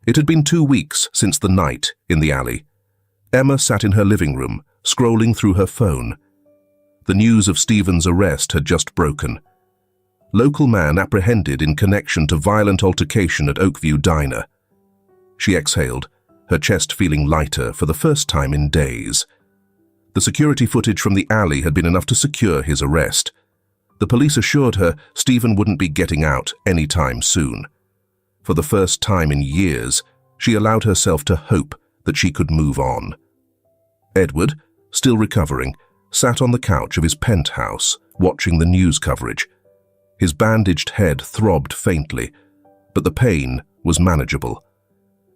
It had been 2 weeks since the night in the alley. Emma sat in her living room, scrolling through her phone. The news of Stephen's arrest had just broken. Local man apprehended in connection to violent altercation at Oakview Diner. She exhaled, her chest feeling lighter for the first time in days. The security footage from the alley had been enough to secure his arrest. The police assured her Stephen wouldn't be getting out anytime soon. For the first time in years, she allowed herself to hope that she could move on. Edward, still recovering, sat on the couch of his penthouse, watching the news coverage. His bandaged head throbbed faintly, but the pain was manageable.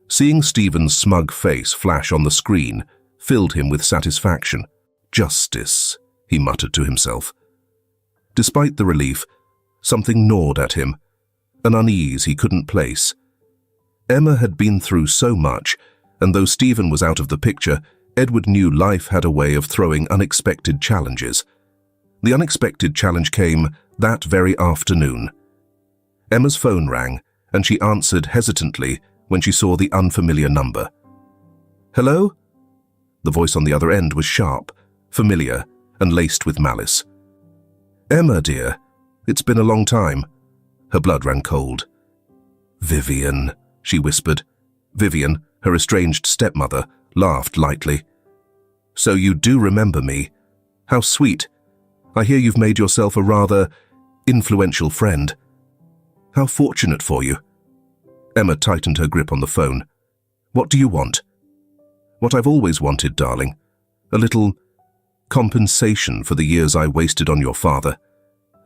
Seeing Stephen's smug face flash on the screen filled him with satisfaction. Justice, he muttered to himself. Despite the relief, something gnawed at him, an unease he couldn't place. Emma had been through so much, and though Stephen was out of the picture, Edward knew life had a way of throwing unexpected challenges. The unexpected challenge came that very afternoon. Emma's phone rang, and she answered hesitantly when she saw the unfamiliar number. Hello? The voice on the other end was sharp, familiar, and laced with malice. Emma, dear, it's been a long time. Her blood ran cold. Vivian, she whispered. Vivian, her estranged stepmother, laughed lightly. So you do remember me. How sweet. I hear you've made yourself a rather influential friend. How fortunate for you. Emma tightened her grip on the phone. What do you want? What I've always wanted, darling. A little compensation for the years I wasted on your father.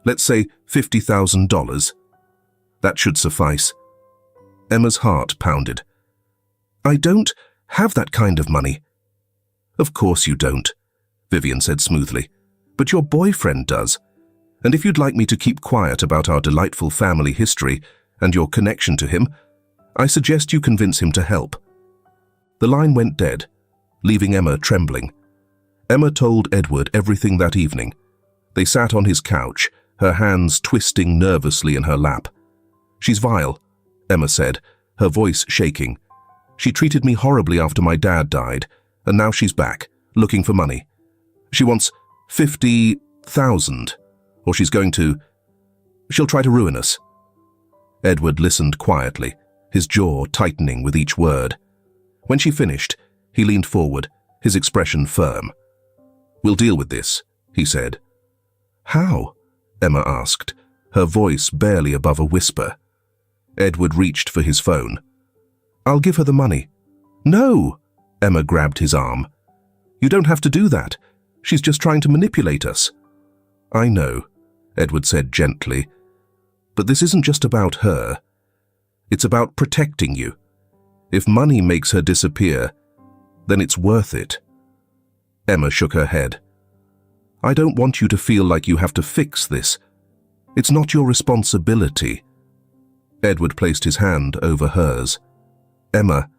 Let's say $50,000. That should suffice. Emma's heart pounded. I don't have that kind of money. Of course you don't, Vivian said smoothly. But your boyfriend does. And if you'd like me to keep quiet about our delightful family history and your connection to him, I suggest you convince him to help. The line went dead, leaving Emma trembling. Emma told Edward everything that evening. They sat on his couch, her hands twisting nervously in her lap. She's vile, Emma said, her voice shaking. She treated me horribly after my dad died, and now she's back, looking for money. She wants 50,000, or she'll try to ruin us. Edward listened quietly, his jaw tightening with each word. When she finished, he leaned forward, his expression firm. We'll deal with this, he said. How? Emma asked, her voice barely above a whisper. Edward reached for his phone. I'll give her the money. No! Emma grabbed his arm. You don't have to do that. She's just trying to manipulate us. I know, Edward said gently. But this isn't just about her. It's about protecting you. If money makes her disappear, then it's worth it. Emma shook her head. I don't want you to feel like you have to fix this. It's not your responsibility. Edward placed his hand over hers. Emma,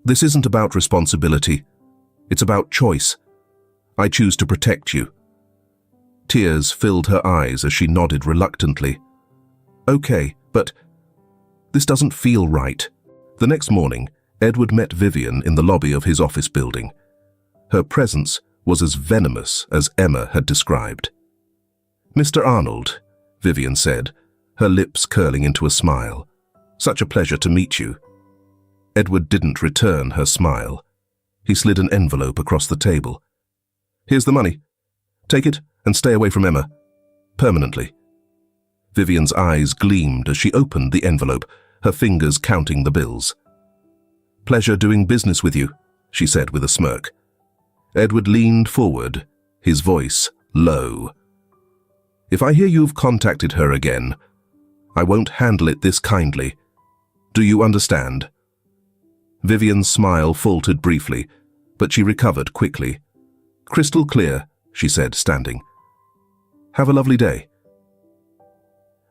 this isn't about responsibility. It's about choice. I choose to protect you. Tears filled her eyes as she nodded reluctantly. Okay, but this doesn't feel right. The next morning, Edward met Vivian in the lobby of his office building. Her presence was as venomous as Emma had described. Mr. Arnold, Vivian said, her lips curling into a smile. Such a pleasure to meet you. Edward didn't return her smile. He slid an envelope across the table. Here's the money. Take it and stay away from Emma. Permanently. Vivian's eyes gleamed as she opened the envelope, her fingers counting the bills. Pleasure doing business with you, she said with a smirk. Edward leaned forward, his voice low. If I hear you've contacted her again, I won't handle it this kindly. Do you understand? Vivian's smile faltered briefly, but she recovered quickly. Crystal clear, she said, standing. Have a lovely day.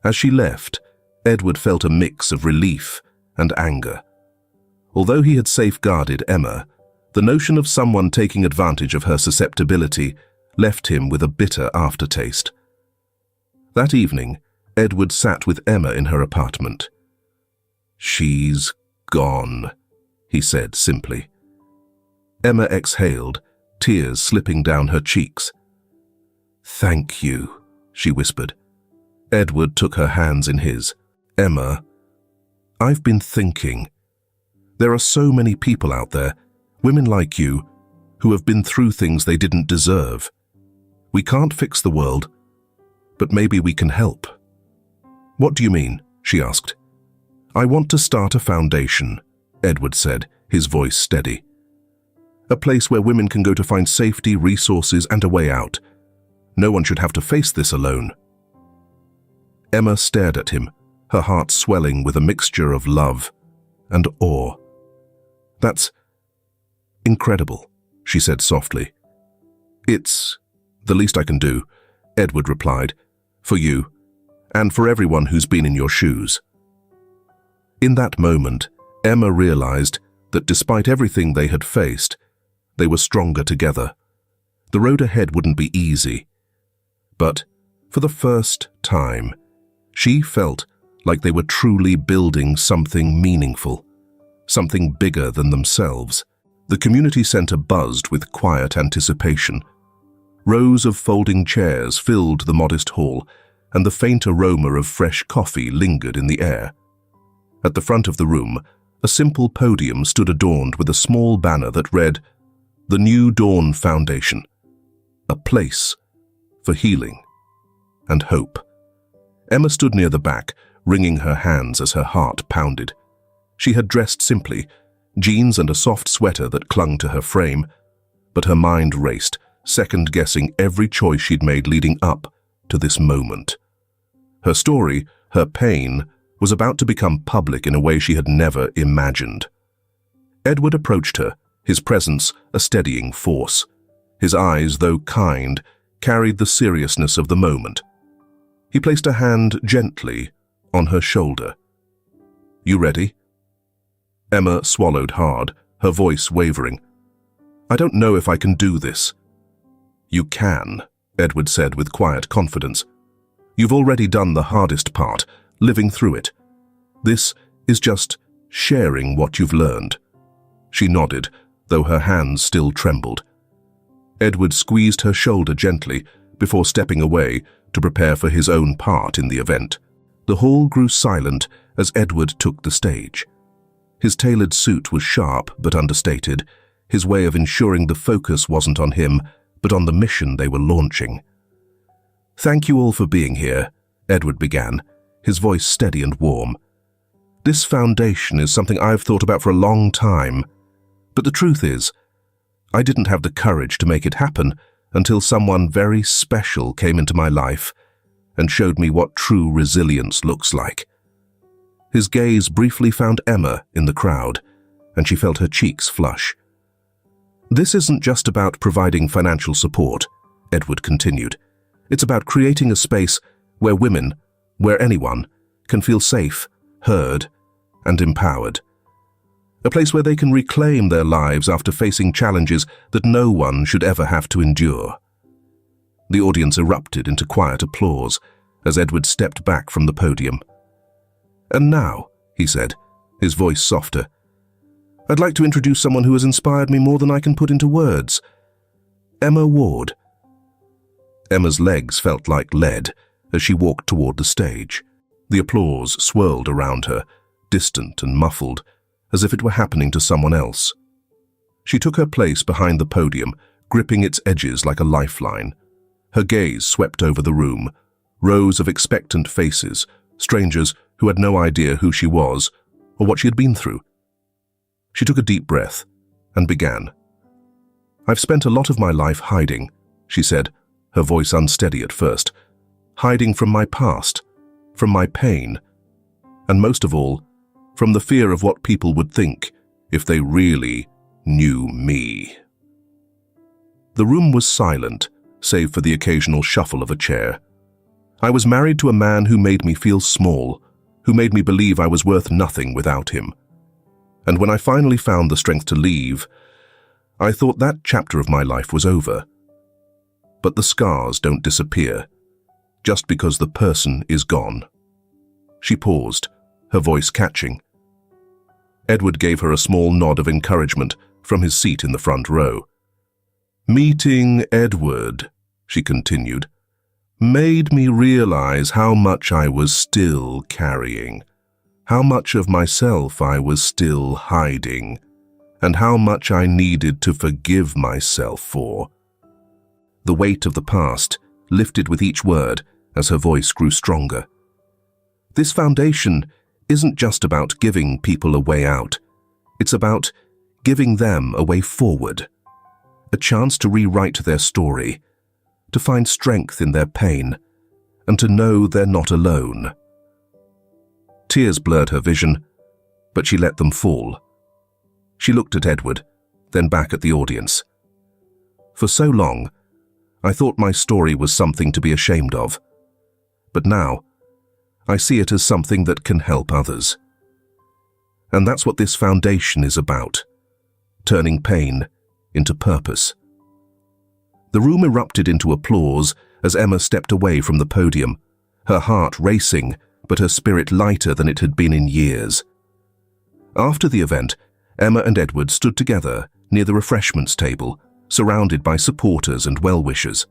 As she left, Edward felt a mix of relief and anger. Although he had safeguarded Emma, the notion of someone taking advantage of her susceptibility left him with a bitter aftertaste. That evening, Edward sat with Emma in her apartment. She's gone, he said simply. Emma exhaled, tears slipping down her cheeks. Thank you, she whispered. Edward took her hands in his. Emma, I've been thinking. There are so many people out there, women like you, who have been through things they didn't deserve. We can't fix the world, but maybe we can help. What do you mean? She asked. I want to start a foundation, Edward said, his voice steady. A place where women can go to find safety, resources, and a way out. No one should have to face this alone. Emma stared at him, her heart swelling with a mixture of love and awe. That's incredible, she said softly. It's the least I can do, Edward replied, for you, and for everyone who's been in your shoes. In that moment, Emma realized that despite everything they had faced, they were stronger together. The road ahead wouldn't be easy. But, for the first time, she felt like they were truly building something meaningful, something bigger than themselves. The community center buzzed with quiet anticipation. Rows of folding chairs filled the modest hall, and the faint aroma of fresh coffee lingered in the air. At the front of the room, a simple podium stood adorned with a small banner that read, "The New Dawn Foundation, a place for healing and hope." Emma stood near the back, wringing her hands as her heart pounded. She had dressed simply, jeans and a soft sweater that clung to her frame, but her mind raced, second-guessing every choice she'd made leading up to this moment. Her story, her pain, was about to become public in a way she had never imagined. Edward approached her, his presence a steadying force. His eyes, though kind, carried the seriousness of the moment. He placed a hand gently on her shoulder. "You ready?" Emma swallowed hard, her voice wavering. "I don't know if I can do this." "You can," Edward said with quiet confidence. "You've already done the hardest part, living through it. This is just sharing what you've learned." She nodded, though her hands still trembled. Edward squeezed her shoulder gently before stepping away to prepare for his own part in the event. The hall grew silent as Edward took the stage. His tailored suit was sharp but understated, his way of ensuring the focus wasn't on him, but on the mission they were launching. "Thank you all for being here," Edward began, his voice steady and warm. "This foundation is something I've thought about for a long time, but the truth is, I didn't have the courage to make it happen until someone very special came into my life and showed me what true resilience looks like." His gaze briefly found Emma in the crowd, and she felt her cheeks flush. "This isn't just about providing financial support," Edward continued. "It's about creating a space where women, where anyone, can feel safe, heard, and empowered. A place where they can reclaim their lives after facing challenges that no one should ever have to endure." The audience erupted into quiet applause as Edward stepped back from the podium. "And now," he said, his voice softer, "I'd like to introduce someone who has inspired me more than I can put into words. Emma Ward." Emma's legs felt like lead as she walked toward the stage. The applause swirled around her, distant and muffled, as if it were happening to someone else. She took her place behind the podium, gripping its edges like a lifeline. Her gaze swept over the room, rows of expectant faces, strangers who had no idea who she was or what she had been through. She took a deep breath and began. "I've spent a lot of my life hiding," she said, her voice unsteady at first. "Hiding from my past, from my pain, and most of all, from the fear of what people would think if they really knew me." The room was silent, save for the occasional shuffle of a chair. "I was married to a man who made me feel small, who made me believe I was worth nothing without him. And when I finally found the strength to leave, I thought that chapter of my life was over. But the scars don't disappear, just because the person is gone." She paused, her voice catching. Edward gave her a small nod of encouragement from his seat in the front row. "Meeting Edward," she continued, "made me realize how much I was still carrying, how much of myself I was still hiding, and how much I needed to forgive myself for." The weight of the past lifted with each word as her voice grew stronger. "This foundation isn't just about giving people a way out. It's about giving them a way forward, a chance to rewrite their story, to find strength in their pain, and to know they're not alone." Tears blurred her vision, but she let them fall. She looked at Edward, then back at the audience. "For so long, I thought my story was something to be ashamed of. But now, I see it as something that can help others. And that's what this foundation is about, turning pain into purpose." The room erupted into applause as Emma stepped away from the podium, her heart racing, but her spirit lighter than it had been in years. After the event, Emma and Edward stood together near the refreshments table, surrounded by supporters and well-wishers.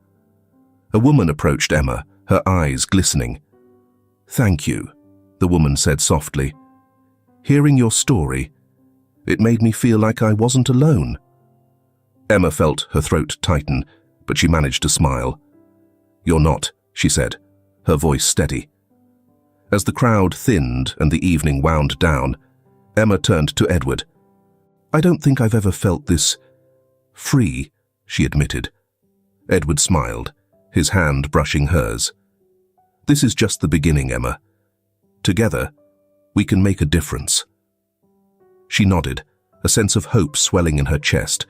A woman approached Emma, her eyes glistening. "Thank you," the woman said softly. "Hearing your story, it made me feel like I wasn't alone." Emma felt her throat tighten, but she managed to smile. "You're not," she said, her voice steady. As the crowd thinned and the evening wound down, Emma turned to Edward. "I don't think I've ever felt this free," she admitted. Edward smiled, his hand brushing hers. "This is just the beginning, Emma. Together, we can make a difference." She nodded, a sense of hope swelling in her chest.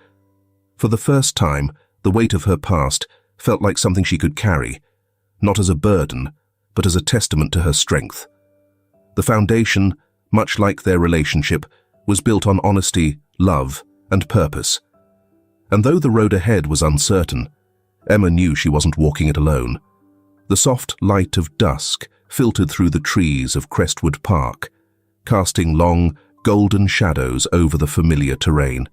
For the first time, the weight of her past felt like something she could carry, not as a burden, but as a testament to her strength. The foundation, much like their relationship, was built on honesty, love, and purpose. And though the road ahead was uncertain, Emma knew she wasn't walking it alone. The soft light of dusk filtered through the trees of Crestwood Park, casting long, golden shadows over the familiar terrain.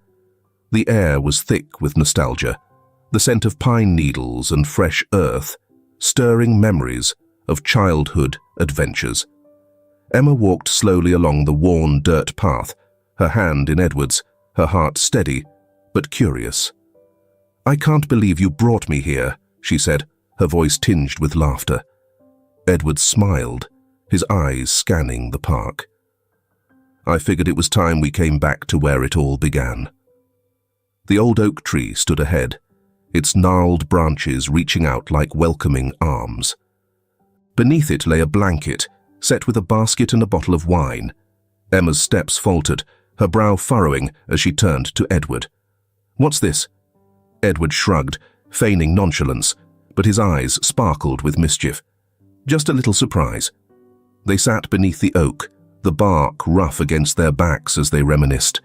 The air was thick with nostalgia, the scent of pine needles and fresh earth, stirring memories of childhood adventures. Emma walked slowly along the worn dirt path, her hand in Edward's, her heart steady, but curious. "I can't believe you brought me here," she said, her voice tinged with laughter. Edward smiled, his eyes scanning the park. "I figured it was time we came back to where it all began." The old oak tree stood ahead, its gnarled branches reaching out like welcoming arms. Beneath it lay a blanket, set with a basket and a bottle of wine. Emma's steps faltered, her brow furrowing as she turned to Edward. "What's this?" Edward shrugged, feigning nonchalance, but his eyes sparkled with mischief. "Just a little surprise." They sat beneath the oak, the bark rough against their backs as they reminisced.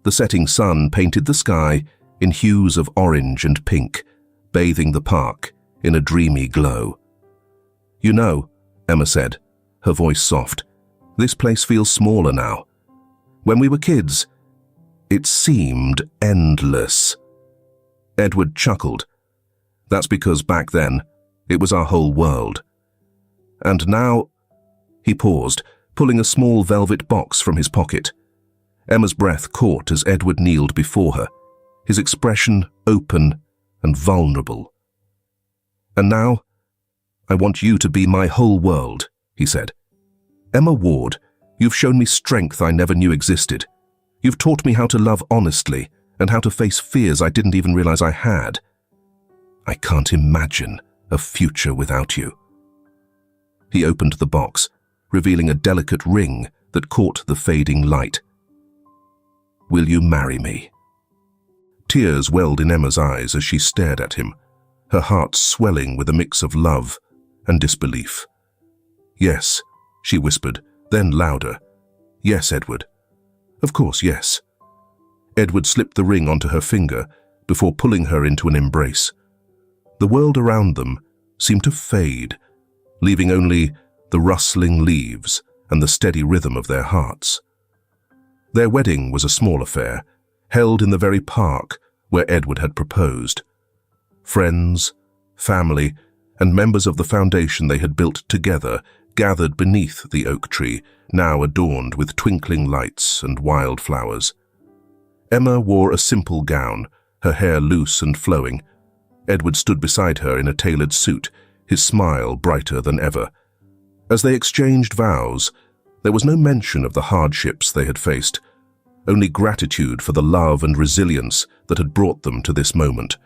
The setting sun painted the sky in hues of orange and pink, bathing the park in a dreamy glow. "You know," Emma said, her voice soft, "this place feels smaller now. When we were kids, it seemed endless." Edward chuckled. "That's because back then, it was our whole world. And now—" He paused, pulling a small velvet box from his pocket. Emma's breath caught as Edward kneeled before her, his expression open and vulnerable. "And now, I want you to be my whole world," he said. "Emma Ward, you've shown me strength I never knew existed. You've taught me how to love honestly and how to face fears I didn't even realize I had. I can't imagine a future without you." He opened the box, revealing a delicate ring that caught the fading light. "Will you marry me?" Tears welled in Emma's eyes as she stared at him, her heart swelling with a mix of love and disbelief. "Yes," she whispered, then louder. "Yes, Edward. Of course, yes." Edward slipped the ring onto her finger before pulling her into an embrace. The world around them seemed to fade, leaving only the rustling leaves and the steady rhythm of their hearts. Their wedding was a small affair, held in the very park where Edward had proposed. Friends, family, and members of the foundation they had built together gathered beneath the oak tree, now adorned with twinkling lights and wildflowers. Emma wore a simple gown, her hair loose and flowing. Edward stood beside her in a tailored suit, his smile brighter than ever. As they exchanged vows, there was no mention of the hardships they had faced, only gratitude for the love and resilience that had brought them to this moment.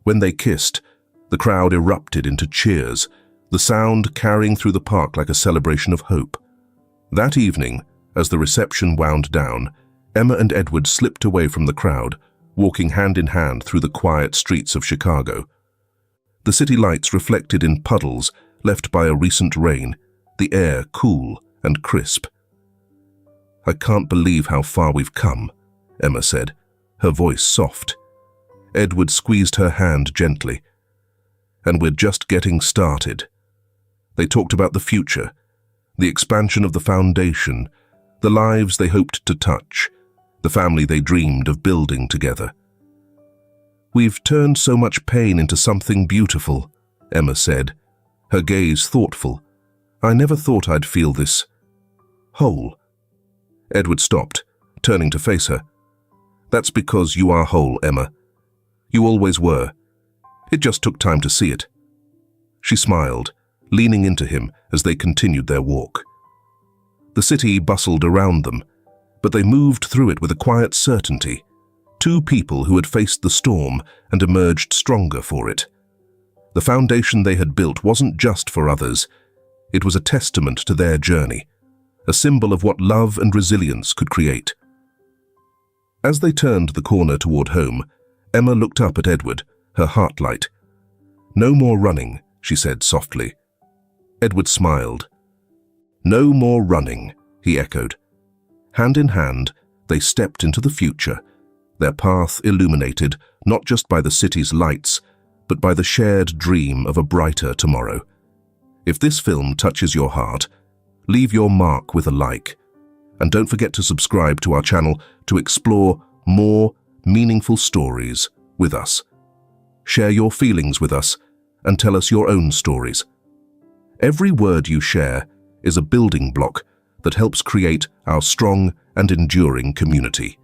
When they kissed, the crowd erupted into cheers, the sound carrying through the park like a celebration of hope. That evening, as the reception wound down, Emma and Edward slipped away from the crowd, walking hand in hand through the quiet streets of Chicago. The city lights reflected in puddles left by a recent rain, the air cool and crisp. "I can't believe how far we've come," Emma said, her voice soft. Edward squeezed her hand gently. "And we're just getting started." They talked about the future, the expansion of the foundation, the lives they hoped to touch, the family they dreamed of building together. "We've turned so much pain into something beautiful," Emma said, her gaze thoughtful. "I never thought I'd feel this whole." Edward stopped, turning to face her. "That's because you are whole, Emma. You always were. It just took time to see it." She smiled, leaning into him as they continued their walk. The city bustled around them, but they moved through it with a quiet certainty. Two people who had faced the storm and emerged stronger for it. The foundation they had built wasn't just for others. It was a testament to their journey, a symbol of what love and resilience could create. As they turned the corner toward home, Emma looked up at Edward, her heart light. "No more running," she said softly. Edward smiled. "No more running," he echoed. Hand in hand, they stepped into the future, their path illuminated not just by the city's lights, but by the shared dream of a brighter tomorrow. If this film touches your heart, leave your mark with a like. And don't forget to subscribe to our channel to explore more meaningful stories with us. Share your feelings with us and tell us your own stories. Every word you share is a building block that helps create our strong and enduring community.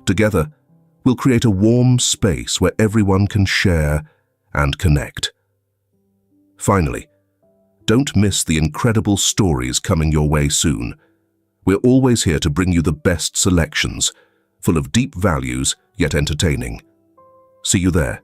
Together, we'll create a warm space where everyone can share and connect. Finally, don't miss the incredible stories coming your way soon. We're always here to bring you the best selections, full of deep values yet entertaining. See you there.